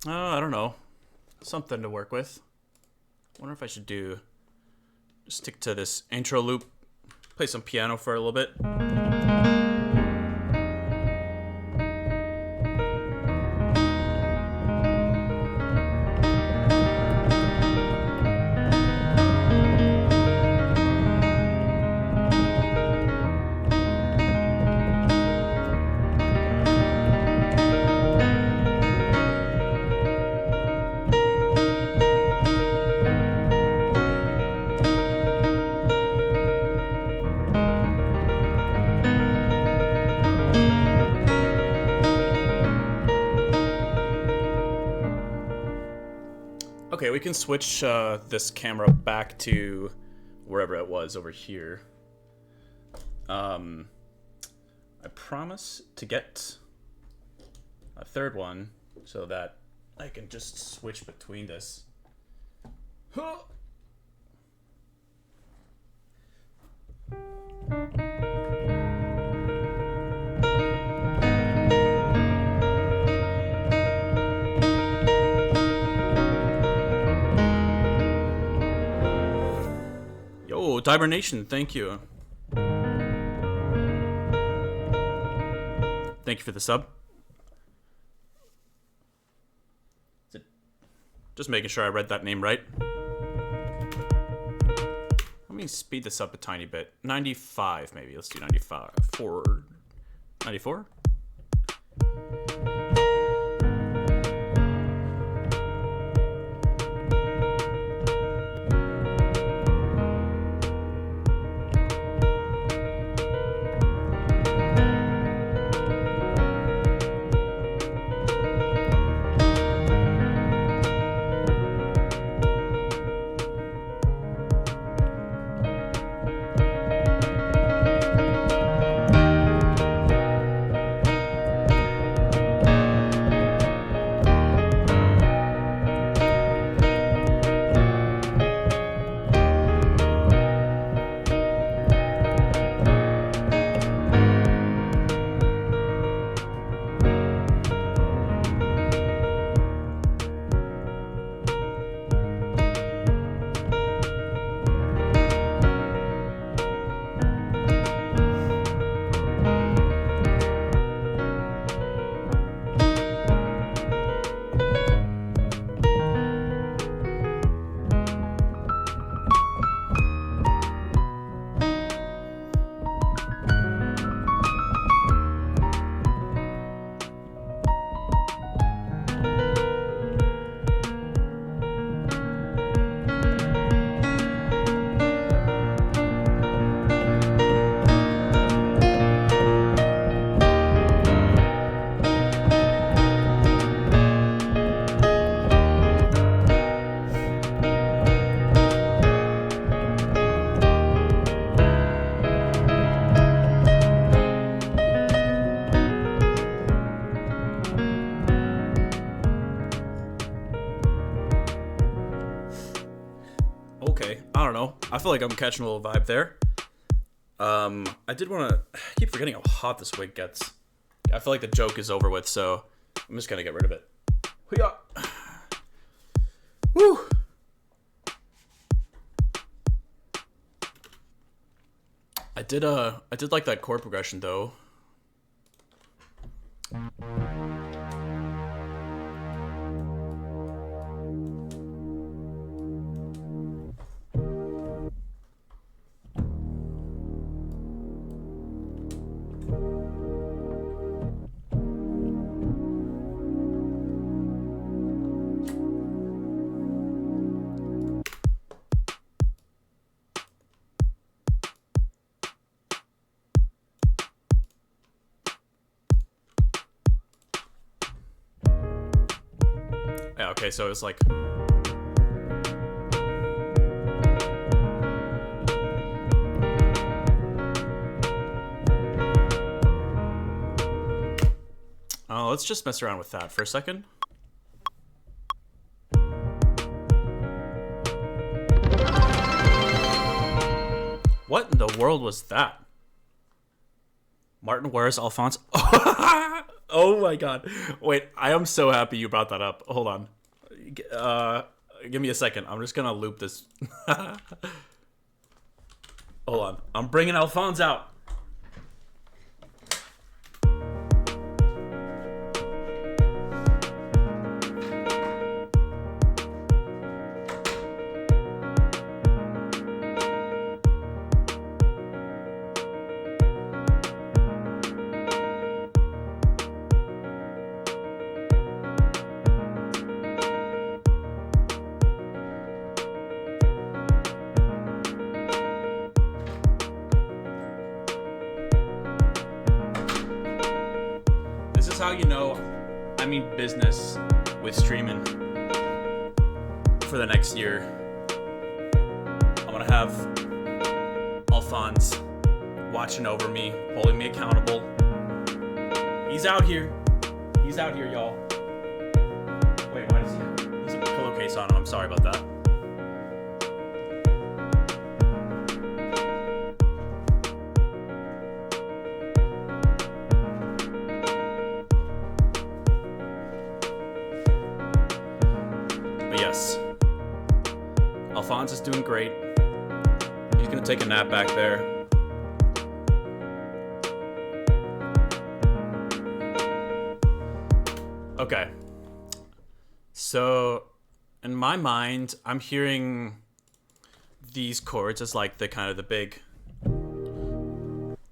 I don't know. Something to work with. Wonder if I should just stick to this intro loop, play some piano for a little bit. Okay, we can switch this camera back to wherever it was over here. I promise to get a third one so that I can just switch between this. Yo, Hibernation, thank you. Thank you for the sub. Just making sure I read that name right. Let me speed this up a tiny bit. 95, maybe. Let's do 95. 94? Okay, I don't know. I feel like I'm catching a little vibe there. I did want to keep forgetting how hot this wig gets. I feel like the joke is over with, so I'm just gonna get rid of it. Woo! I did like that chord progression though. Yeah, okay, so it's like let's just mess around with that for a second. What in the world was that? Martin, where's Alphonse? Oh my god. Wait, I am so happy you brought that up. Hold on. Give me a second. I'm just gonna loop this. Hold on. I'm bringing Alphonse out. This is how you know I mean business with streaming for the next year. I'm gonna have Alphonse watching over me, holding me accountable. He's out here. He's out here, y'all. Wait, why does he has a pillowcase on him? I'm sorry about that. But yes, Alphonse is doing great. He's gonna take a nap back there. Okay. So, in my mind, I'm hearing these chords as like the kind of the big.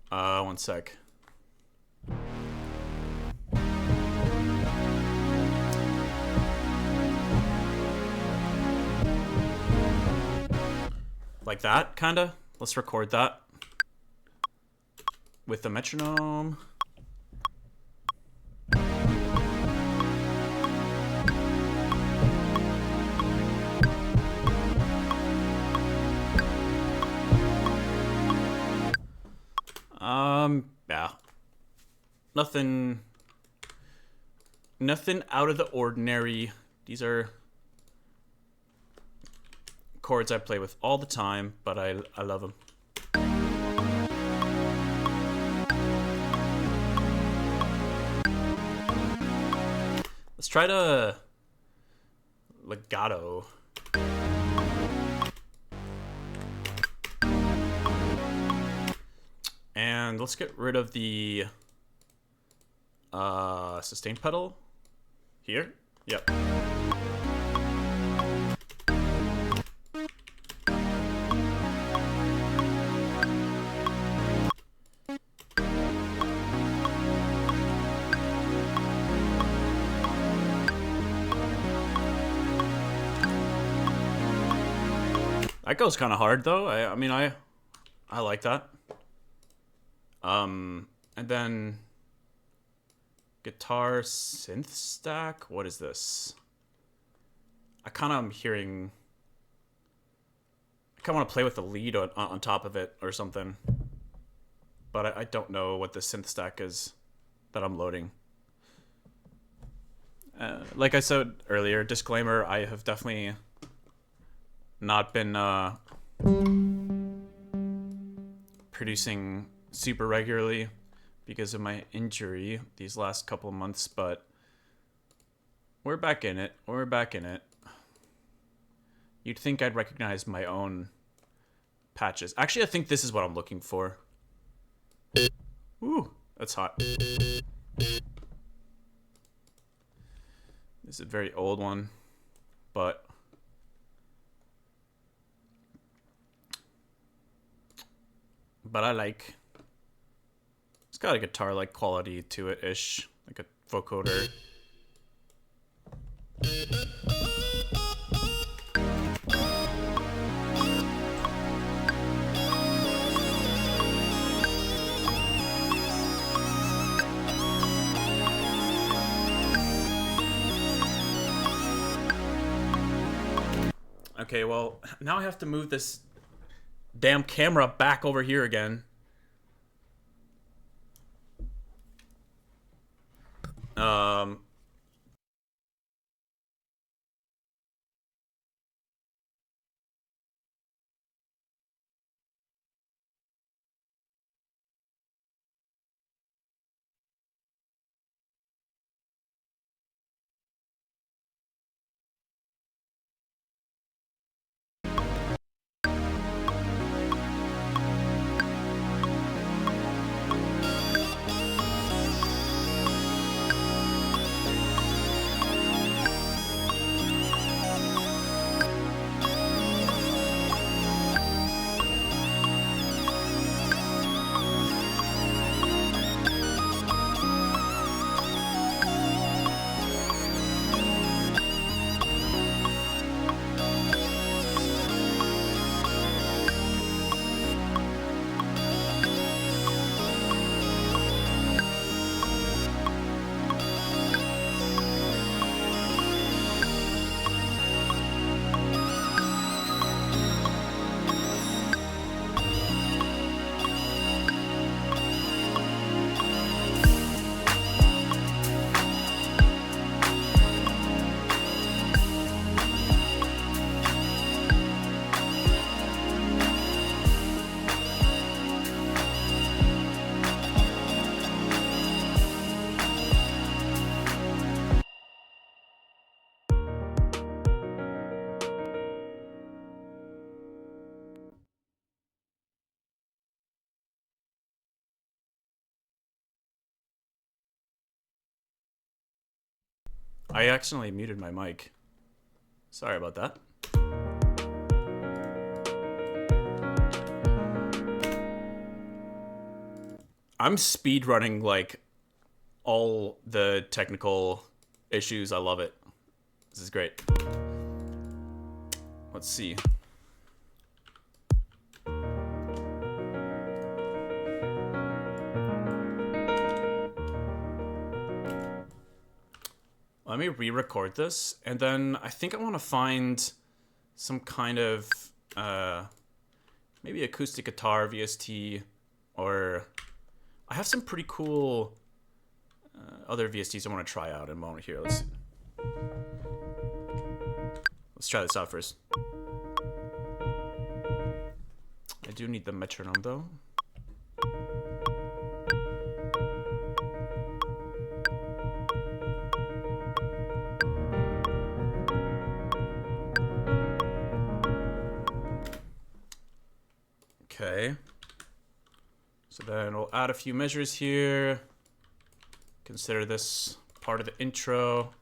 One sec. Like that, kinda. Let's record that with the metronome. Yeah. Nothing out of the ordinary. These are chords I play with all the time, but I love them. Let's try to legato. And let's get rid of the sustain pedal here. Yep. That goes kind of hard though. I mean I like that. And then guitar synth stack. What is this? I kind of am hearing. I kind of want to play with the lead on top of it or something. But I don't know what the synth stack is that I'm loading. Like I said earlier, disclaimer: I have definitely not been producing super regularly because of my injury these last couple of months, but we're back in it. We're back in it. You'd think I'd recognize my own patches. Actually, I think this is what I'm looking for. Ooh, that's hot. This is a very old one, but I like. It's got a guitar-like quality to it-ish, like a vocoder. Okay, well, now I have to move this damn camera back over here again. I accidentally muted my mic. Sorry about that. I'm speedrunning like all the technical issues. I love it. This is great. Let's see. Let me re-record this, and then I think I want to find some kind of maybe acoustic guitar VST, or I have some pretty cool other VSTs I want to try out in a moment here. Let's try this out first. I do need the metronome though. Okay, so then we'll add a few measures here. Consider this part of the intro.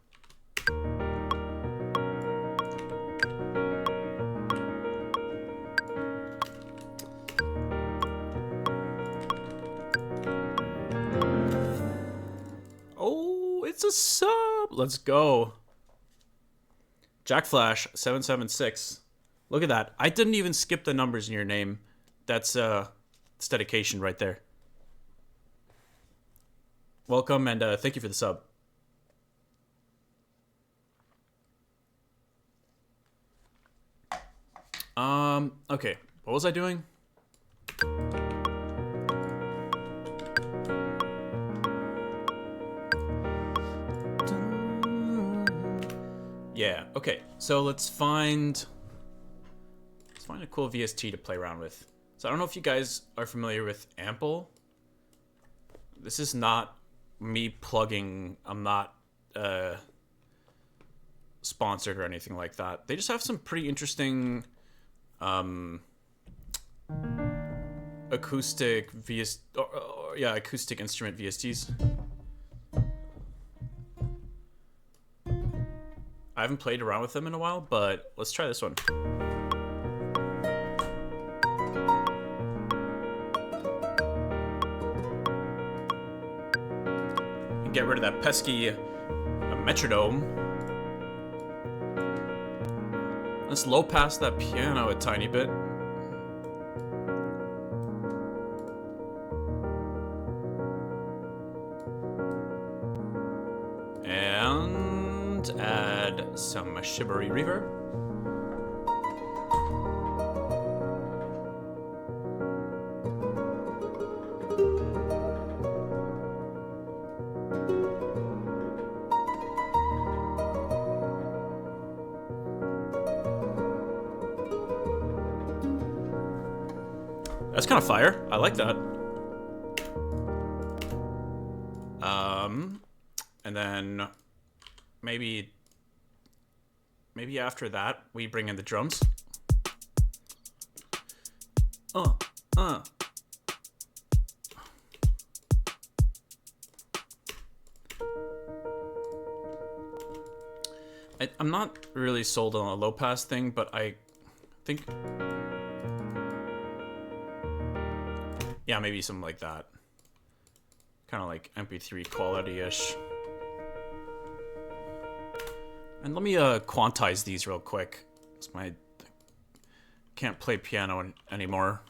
Oh, it's a sub. Let's go. Jack Flash 776. Look at that. I didn't even skip the numbers in your name. That's dedication right there. Welcome, and thank you for the sub. Okay, what was I doing? Yeah, okay, so let's find a cool VST to play around with. So I don't know if you guys are familiar with Ample. this is not me plugging. I'm not sponsored or anything like that. They just have some pretty interesting acoustic acoustic instrument VSTs. I haven't played around with them in a while, but let's try this one. And get rid of that pesky metronome. Let's low pass that piano a tiny bit. And add some shimmery reverb. That's kind of fire. I like that. And then maybe after that we bring in the drums. I'm not really sold on a low pass thing, but I think, yeah, maybe something like that. Kind of like MP3 quality-ish. And let me quantize these real quick. Can't play piano anymore.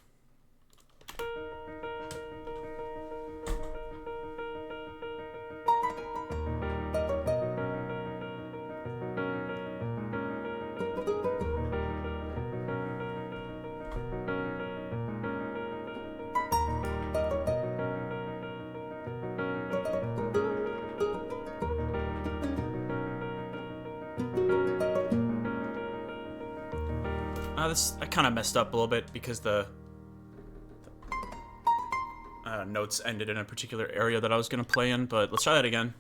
I kind of messed up a little bit because the notes ended in a particular area that I was going to play in, but let's try that again.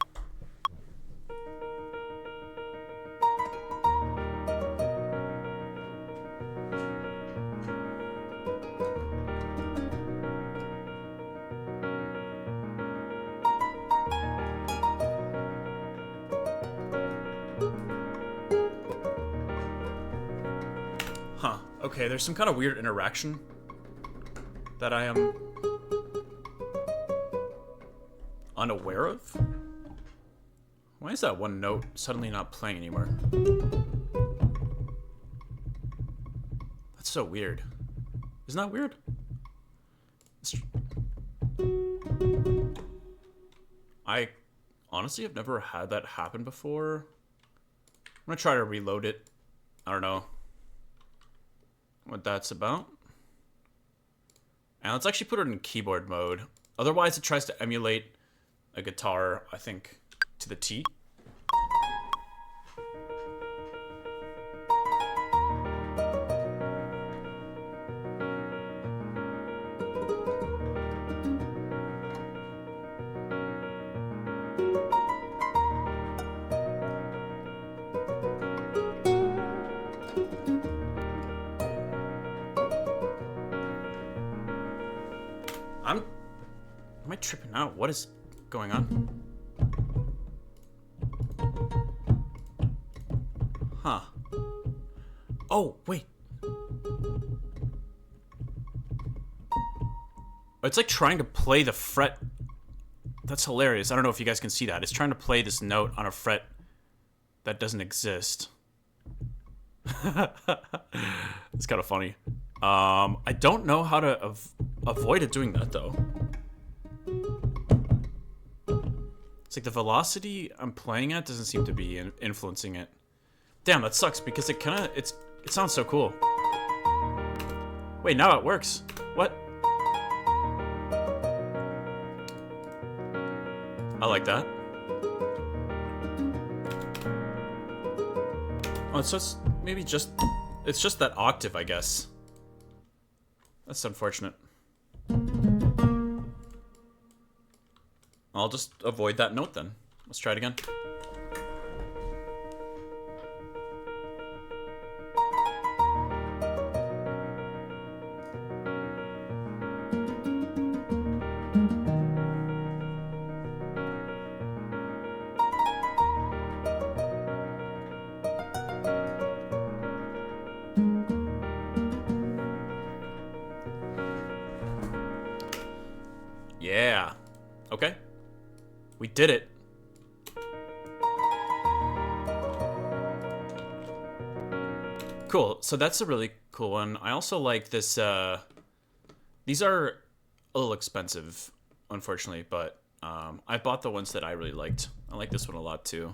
Okay, there's some kind of weird interaction that I am unaware of. Why is that one note suddenly not playing anymore? That's so weird. Isn't that weird? I honestly have never had that happen before. I'm gonna try to reload it. I don't know what that's about. And let's actually put it in keyboard mode. Otherwise it tries to emulate a guitar, I think, to the T. Am I tripping out? What is going on? Huh. Oh, wait. It's like trying to play the fret. That's hilarious. I don't know if you guys can see that. It's trying to play this note on a fret that doesn't exist. It's kind of funny. I don't know how to avoid it doing that, though. It's like the velocity I'm playing at doesn't seem to be influencing it. Damn, that sucks because it sounds so cool. Wait, now it works. What? I like that. Oh, so it's maybe just... It's just that octave, I guess. That's unfortunate. I'll just avoid that note then. Let's try it again. Yeah. Okay. We did it. Cool. So that's a really cool one. I also like this. These are a little expensive, unfortunately, but I bought the ones that I really liked. I like this one a lot too.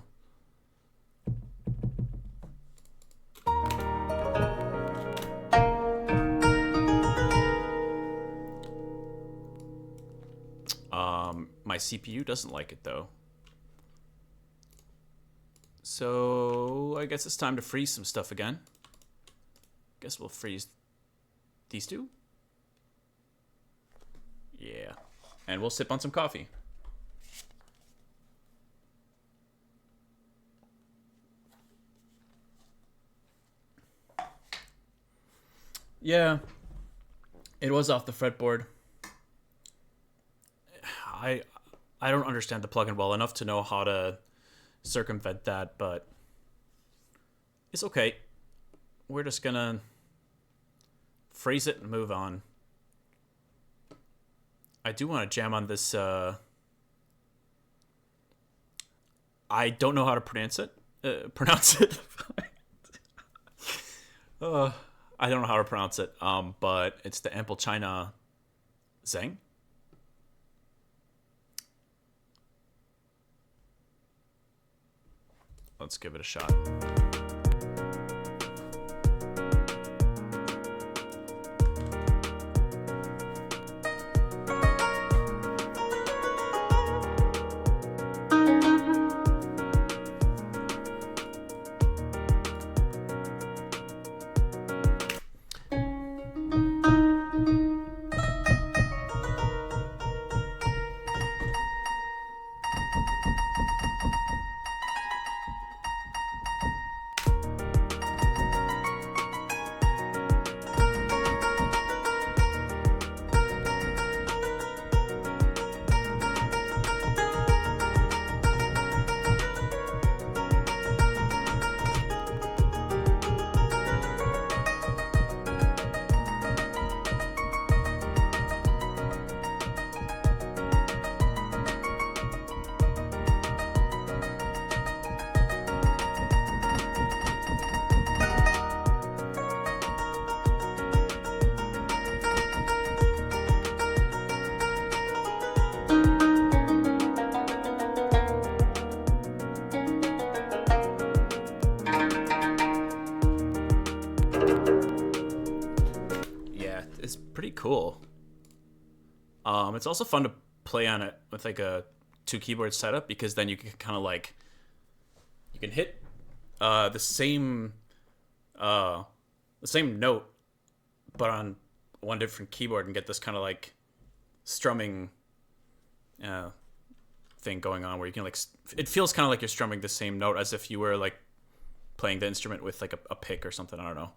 My CPU doesn't like it though. So I guess it's time to freeze some stuff again. Guess we'll freeze these two. Yeah. And we'll sip on some coffee. Yeah. It was off the fretboard. I don't understand the plugin well enough to know how to circumvent that, but it's okay. We're just gonna freeze it and move on. I do want to jam on this. I don't know how to pronounce it. I don't know how to pronounce it. But it's the Ample China Zeng. Let's give it a shot. Pretty cool. It's also fun to play on it with like a 2 keyboard setup, because then you can kind of like you can hit the same note but on one different keyboard and get this kind of like strumming thing going on, where you can like it feels kind of like you're strumming the same note as if you were like playing the instrument with like a pick or something. I don't know.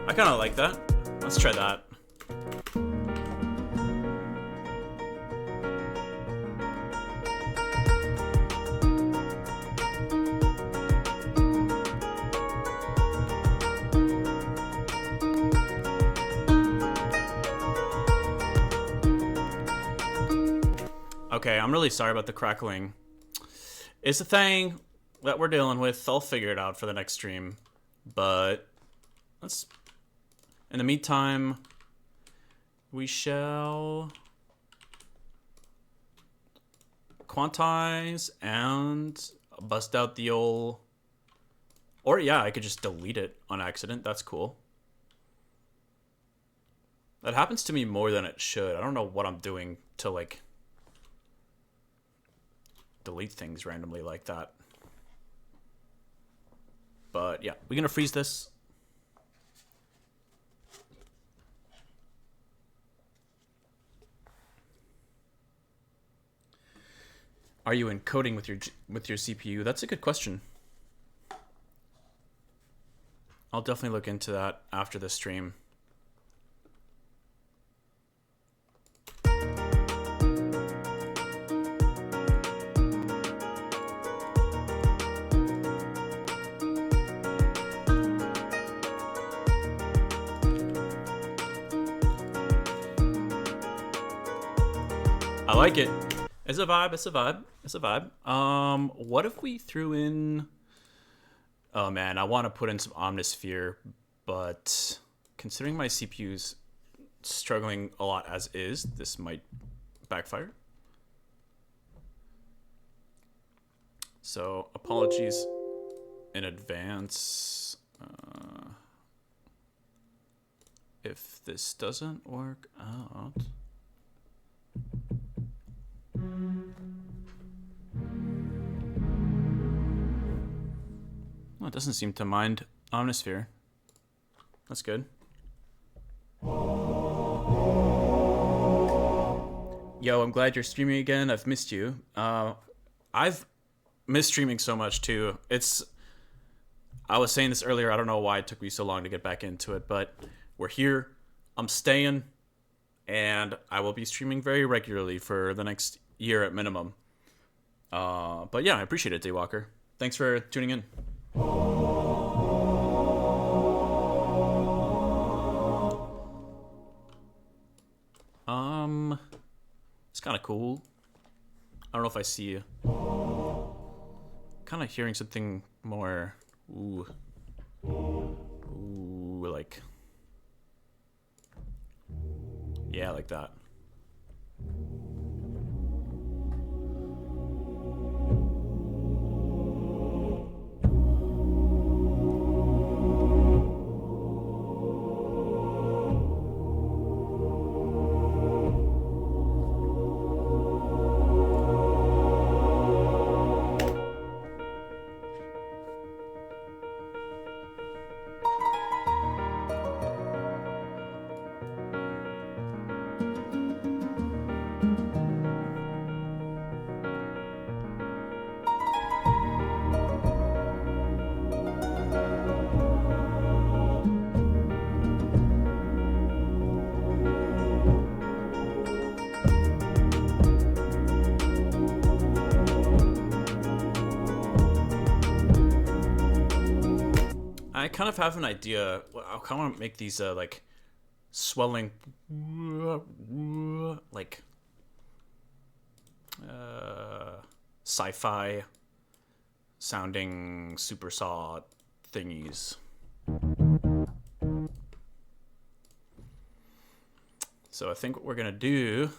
I kind of like that. Let's try that. Okay, I'm really sorry about the crackling. It's a thing that we're dealing with. I'll figure it out for the next stream. But let's In the meantime, we shall quantize and bust out the old... Or yeah, I could just delete it on accident. That's cool. That happens to me more than it should. I don't know what I'm doing to like delete things randomly like that. But yeah, we're gonna freeze this. Are you encoding with your CPU? That's a good question. I'll definitely look into that after the stream. I like it. It's a vibe, it's a vibe, it's a vibe. What if we threw in... Oh man, I want to put in some Omnisphere, but considering my CPU's struggling a lot as is, this might backfire. So apologies in advance if this doesn't work out. Well, it doesn't seem to mind Omnisphere. That's good. Yo, I'm glad you're streaming again. I've missed you. I've missed streaming so much too. I was saying this earlier, I don't know why it took me so long to get back into it, but we're here. I'm staying, and I will be streaming very regularly for the next year at minimum. But yeah, I appreciate it, Daywalker. Thanks for tuning in. It's kind of cool. I don't know if I see you. Kind of hearing something more. Ooh, like. Yeah, like that. I kind of have an idea. I kind of want to make these like swelling, like sci-fi sounding super saw thingies. So I think what we're gonna do,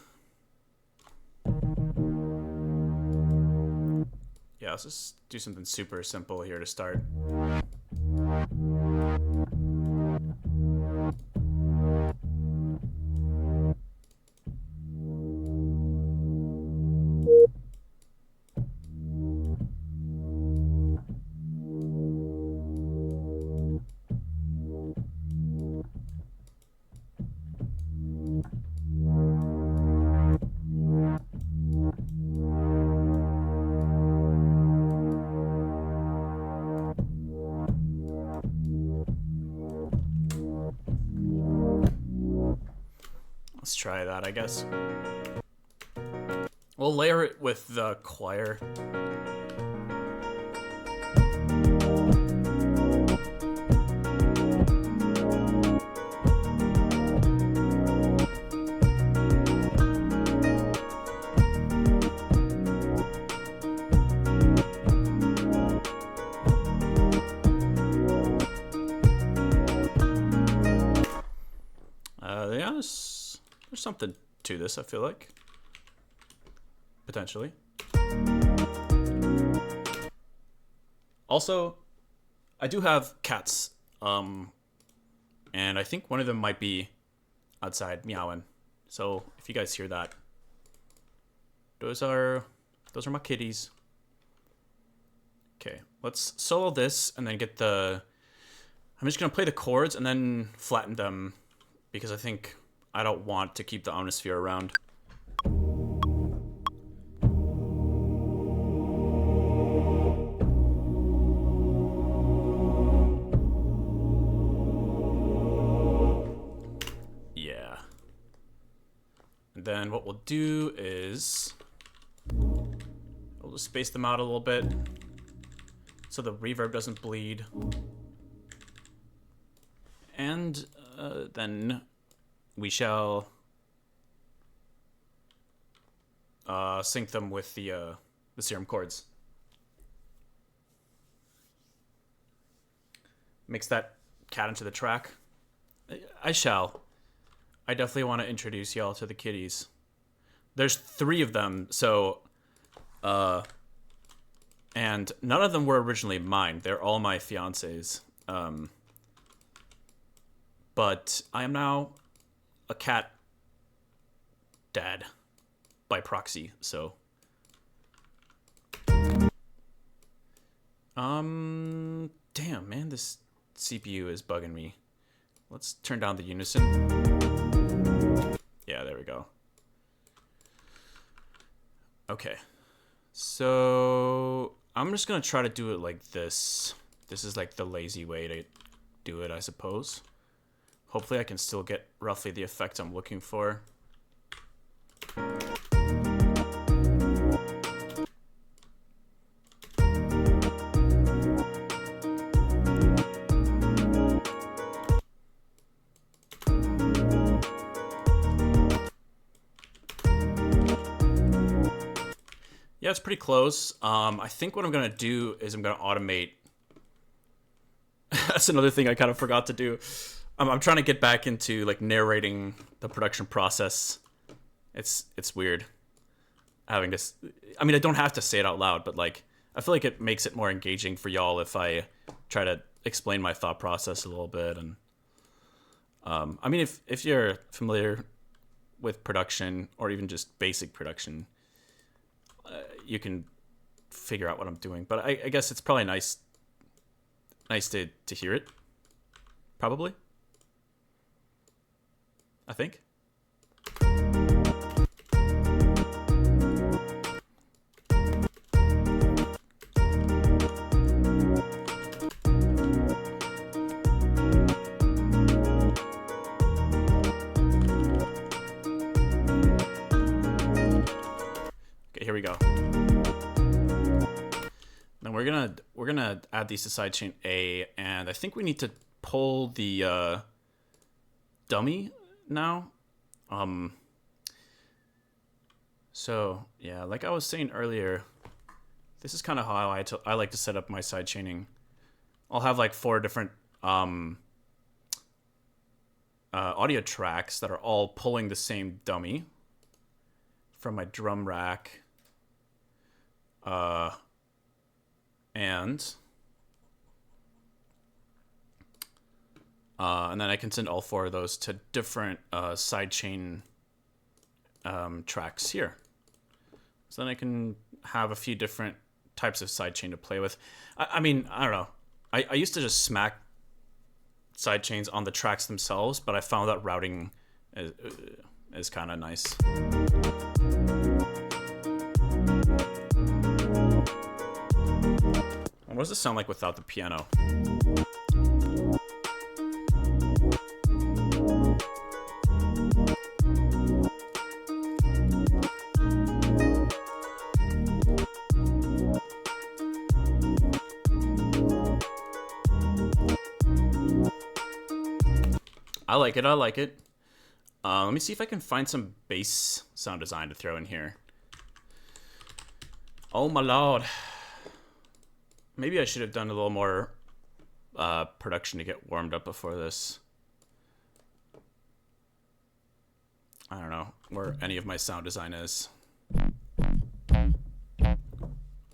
yeah, let's just do something super simple here to start. Let's try that, I guess. We'll layer it with the choir. There's something to this, I feel like. Potentially. Also, I do have cats. And I think one of them might be outside meowing. So if you guys hear that, those are my kitties. Okay, let's solo this and then get the... I'm just gonna play the chords and then flatten them because I think I don't want to keep the omnisphere around. Yeah. And then what we'll do is we'll just space them out a little bit so the reverb doesn't bleed. And then we shall sync them with the serum chords. Mix that cat into the track. I shall. I definitely want to introduce y'all to the kitties. There's 3 of them, so and none of them were originally mine. They're all my fiance's. But I am now a cat dad by proxy, so. Damn, man, this CPU is bugging me. Let's turn down the unison. Yeah, there we go. Okay. So, I'm just gonna try to do it like this. This is like the lazy way to do it, I suppose. Hopefully I can still get roughly the effect I'm looking for. Yeah, it's pretty close. I think what I'm gonna do is I'm gonna automate. That's another thing I kind of forgot to do. I'm trying to get back into like narrating the production process. It's weird having to. I mean, I don't have to say it out loud, but like I feel like it makes it more engaging for y'all if I try to explain my thought process a little bit. And I mean, if you're familiar with production or even just basic production, you can figure out what I'm doing. But I guess it's probably nice to hear it. Probably. I think. Okay, here we go. Then we're gonna add these to sidechain A, and I think we need to pull the dummy now. So yeah, like I was saying earlier, this is kind of how I like to set up my side chaining. I'll have like 4 different audio tracks that are all pulling the same dummy from my drum rack, and then I can send all 4 of those to different sidechain tracks here. So then I can have a few different types of sidechain to play with. I mean, I don't know. I used to just smack sidechains on the tracks themselves, but I found that routing is kind of nice. And what does this sound like without the piano? I like it. Let me see if I can find some bass sound design to throw in here. Oh my lord. Maybe I should have done a little more production to get warmed up before this. I don't know where any of my sound design is.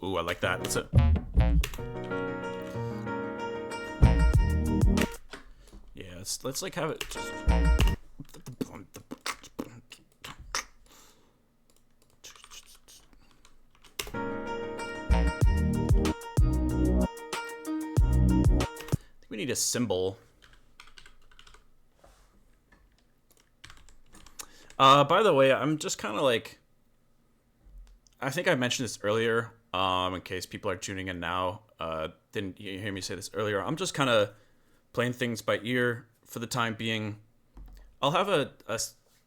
Ooh, I like that. That's it. Yeah, let's like have it just. We need a symbol. By the way, I'm just kind of like, I think I mentioned this earlier, in case people are tuning in now. Didn't you hear me say this earlier? I'm just kind of playing things by ear for the time being. I'll have a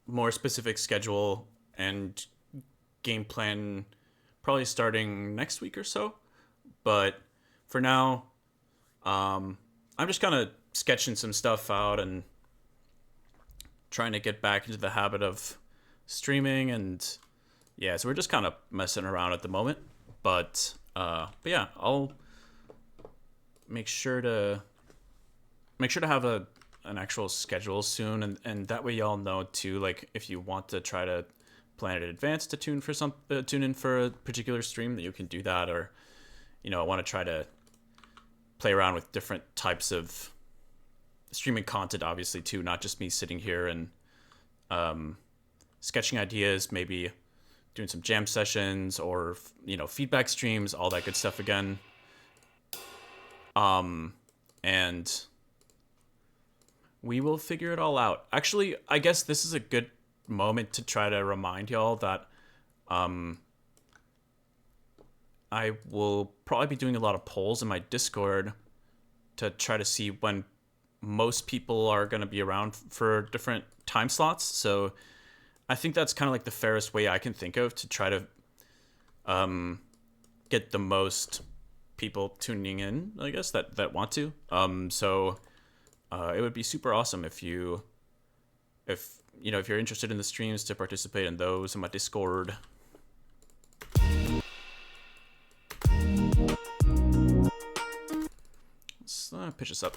more specific schedule and game plan probably starting next week or so. But for now, I'm just kind of sketching some stuff out and trying to get back into the habit of streaming. And yeah, so we're just kind of messing around at the moment. But yeah, I'll make sure to have an actual schedule soon, and that way y'all know too, like if you want to try to plan in advance to tune in for a particular stream, that you can do that. Or I want to try to play around with different types of streaming content, obviously too, not just me sitting here and sketching ideas, maybe doing some jam sessions or feedback streams, all that good stuff again. And we will figure it all out. Actually, I guess this is a good moment to try to remind y'all that I will probably be doing a lot of polls in my Discord to try to see when most people are going to be around for different time slots. So I think that's kind of like the fairest way I can think of to try to get the most people tuning in, I guess, that want to. So it would be super awesome if you're interested in the streams, to participate in those in my Discord. Let's pitch this up.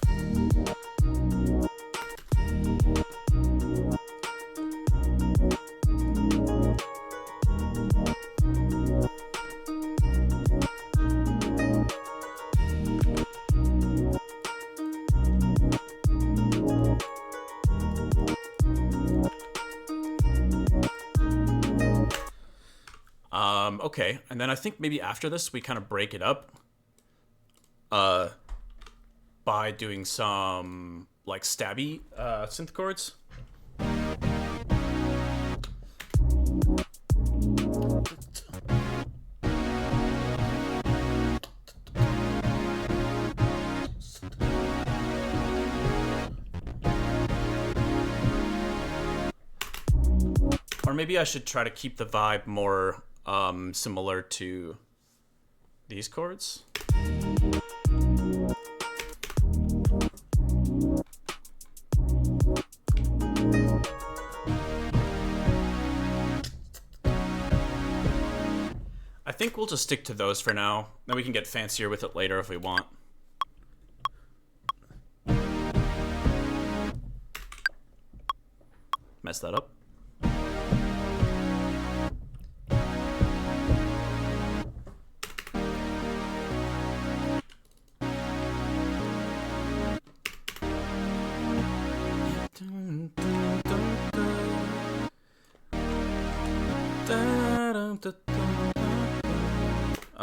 Okay, and then I think maybe after this we kind of break it up by doing some like stabby synth chords. Or maybe I should try to keep the vibe more similar to these chords. I think we'll just stick to those for now. Then we can get fancier with it later if we want. Mess that up.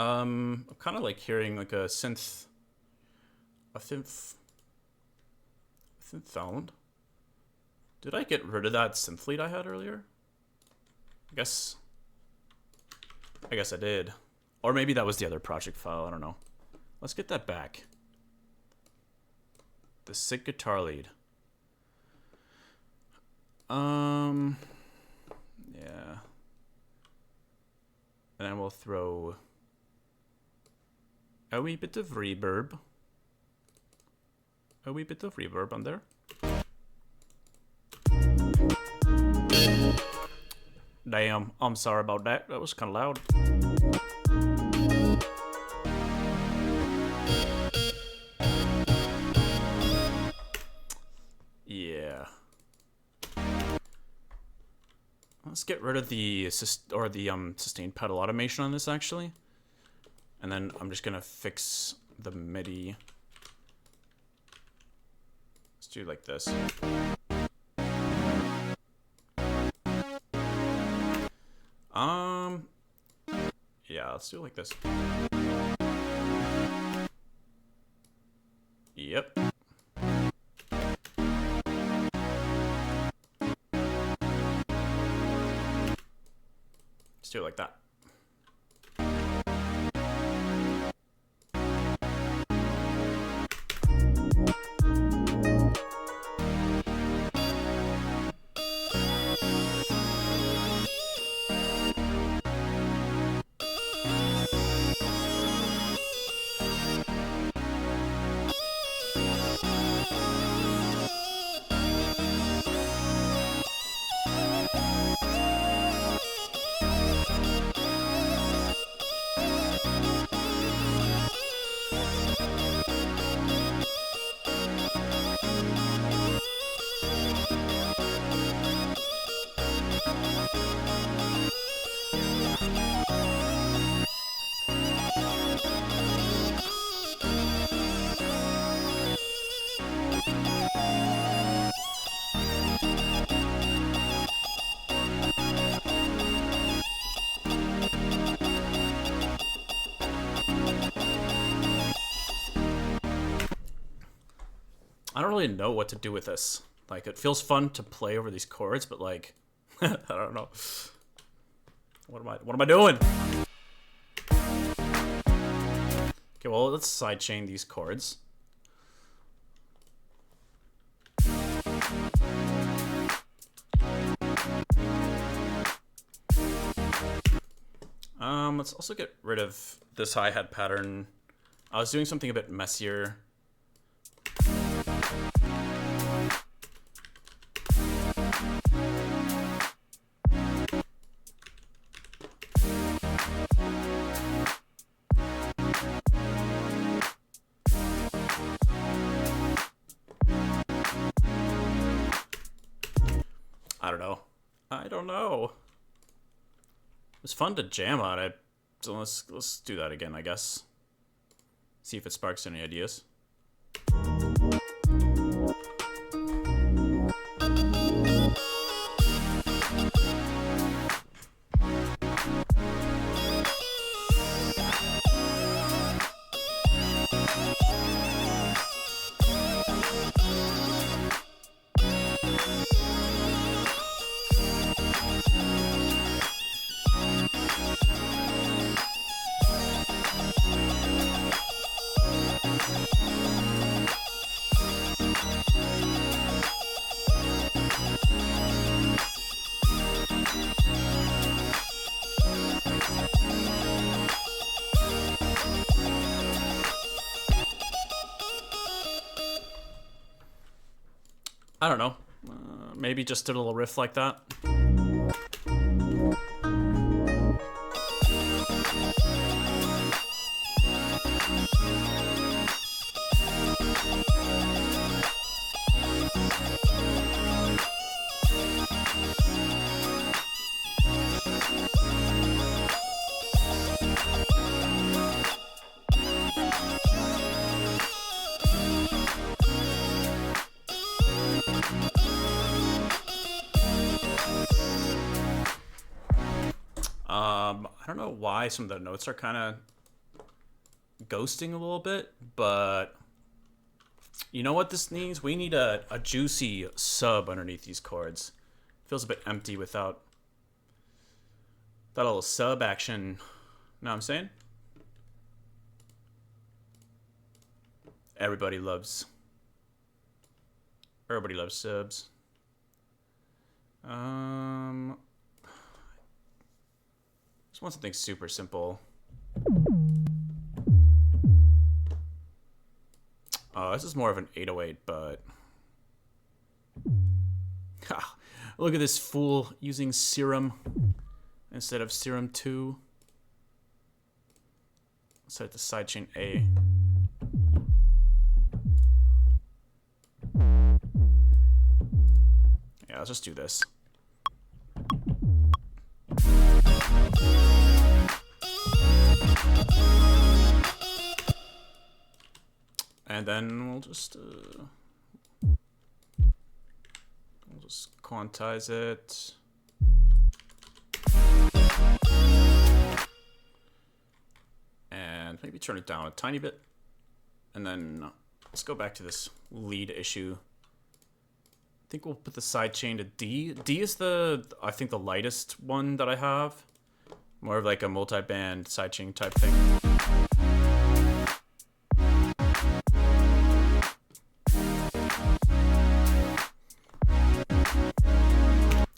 I'm kind of like hearing like a synth sound. Did I get rid of that synth lead I had earlier? I guess I did. Or maybe that was the other project file, I don't know. Let's get that back. The sick guitar lead. Yeah. And then we'll throw a wee bit of reverb. A wee bit of reverb on there. Damn, I'm sorry about that. That was kind of loud. Yeah. Let's get rid of the sustained pedal automation on this actually. And then I'm just gonna fix the MIDI. Let's do it like this. Yeah, let's do it like this. Yep. Let's do it like that. I don't really know what to do with this. Like, it feels fun to play over these chords, but like, I don't know. What am I doing? Okay, well, let's sidechain these chords. Let's also get rid of this hi-hat pattern. I was doing something a bit messier. I don't know. It was fun to jam on it, so let's do that again, I guess. See if it sparks any ideas. I don't know. Maybe just a little riff like that. I don't know why some of the notes are kind of ghosting a little bit, but you know what this needs? We need a juicy sub underneath these chords. Feels a bit empty without that little sub action. Know what I'm saying? Everybody loves subs. Just want something super simple. This is more of an 808, but look at this fool using Serum instead of Serum 2. Let's set it to sidechain A. Yeah, let's just do this. And then we'll just quantize it. And maybe turn it down a tiny bit. And then let's go back to this lead issue. I think we'll put the sidechain to D. D is I think the lightest one that I have. More of like a multi-band sidechain type thing.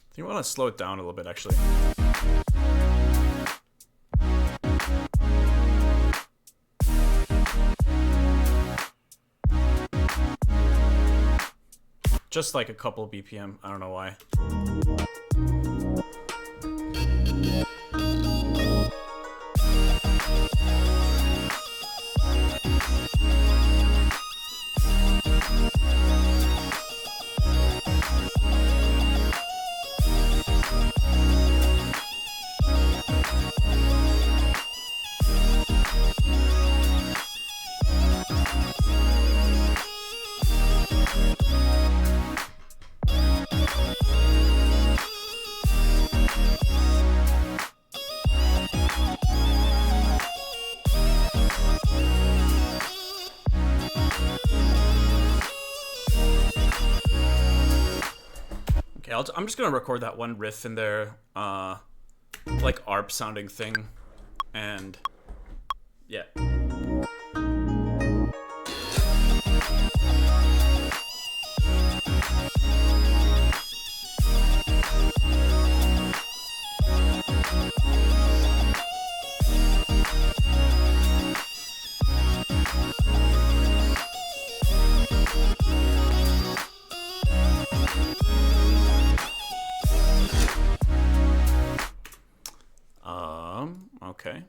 I think I want to slow it down a little bit, actually. Just like a couple BPM. I don't know why. I'm just gonna record that one riff in there, like ARP sounding thing, and yeah. Okay.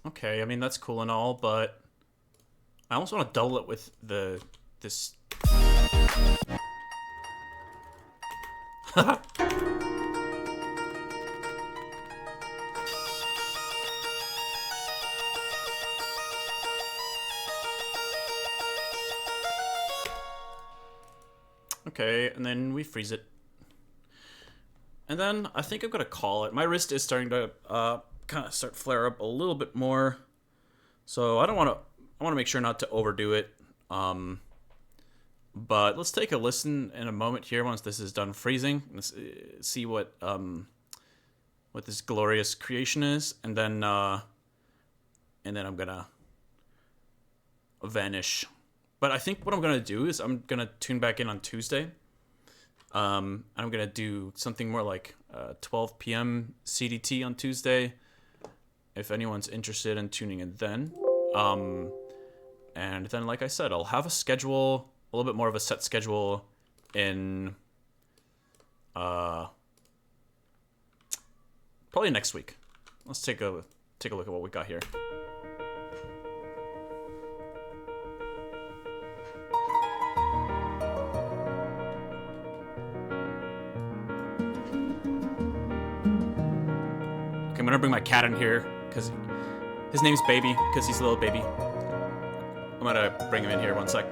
Okay, I mean that's cool and all, but I almost want to double it with this. Okay, and then we freeze it. And then I think I'm gonna call it. My wrist is starting to kind of start flare up a little bit more, so I want to make sure not to overdo it. But let's take a listen in a moment here once this is done freezing. Let's see what this glorious creation is, and then I'm gonna vanish. But I think what I'm gonna do is I'm gonna tune back in on Tuesday. I'm gonna do something more like 12 p.m. CDT on Tuesday, if anyone's interested in tuning in then. And then, like I said, I'll have a schedule, a little bit more of a set schedule in probably next week. Let's take a look at what we got here. Okay, I'm gonna bring my cat in here because his name's Baby, because he's a little baby. I'm gonna bring him in here one sec.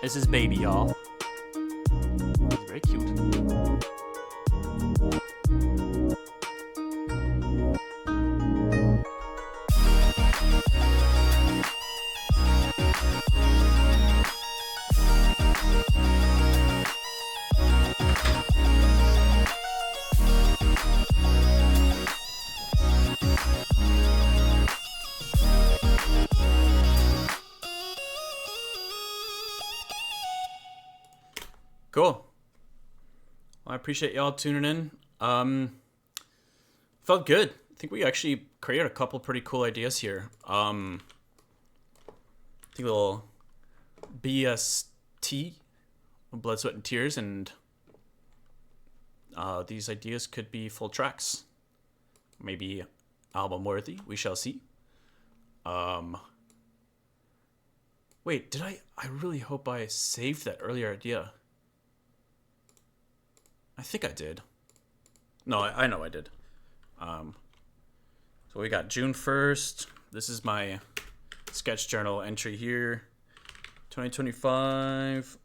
This is Baby, y'all. He's very Well, I appreciate y'all tuning in. Felt good. I think we actually created a couple pretty cool ideas here. I think a little BST, Blood, Sweat, and Tears, and these ideas could be full tracks. Maybe album worthy. We shall see. Wait, did I really hope I saved that earlier idea. I think I did. No, I know I did. So we got June 1st. This is my sketch journal entry here. 2025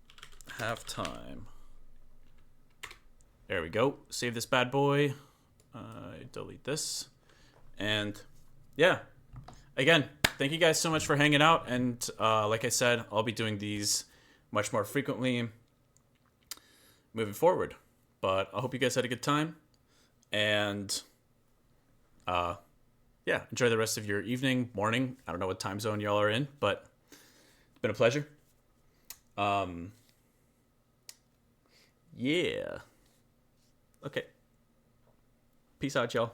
halftime. There we go. Save this bad boy. Delete this. And yeah, again, thank you guys so much for hanging out. And like I said, I'll be doing these much more frequently moving forward. But I hope you guys had a good time. And yeah, enjoy the rest of your evening, morning. I don't know what time zone y'all are in, but it's been a pleasure. Yeah. Okay. Peace out, y'all.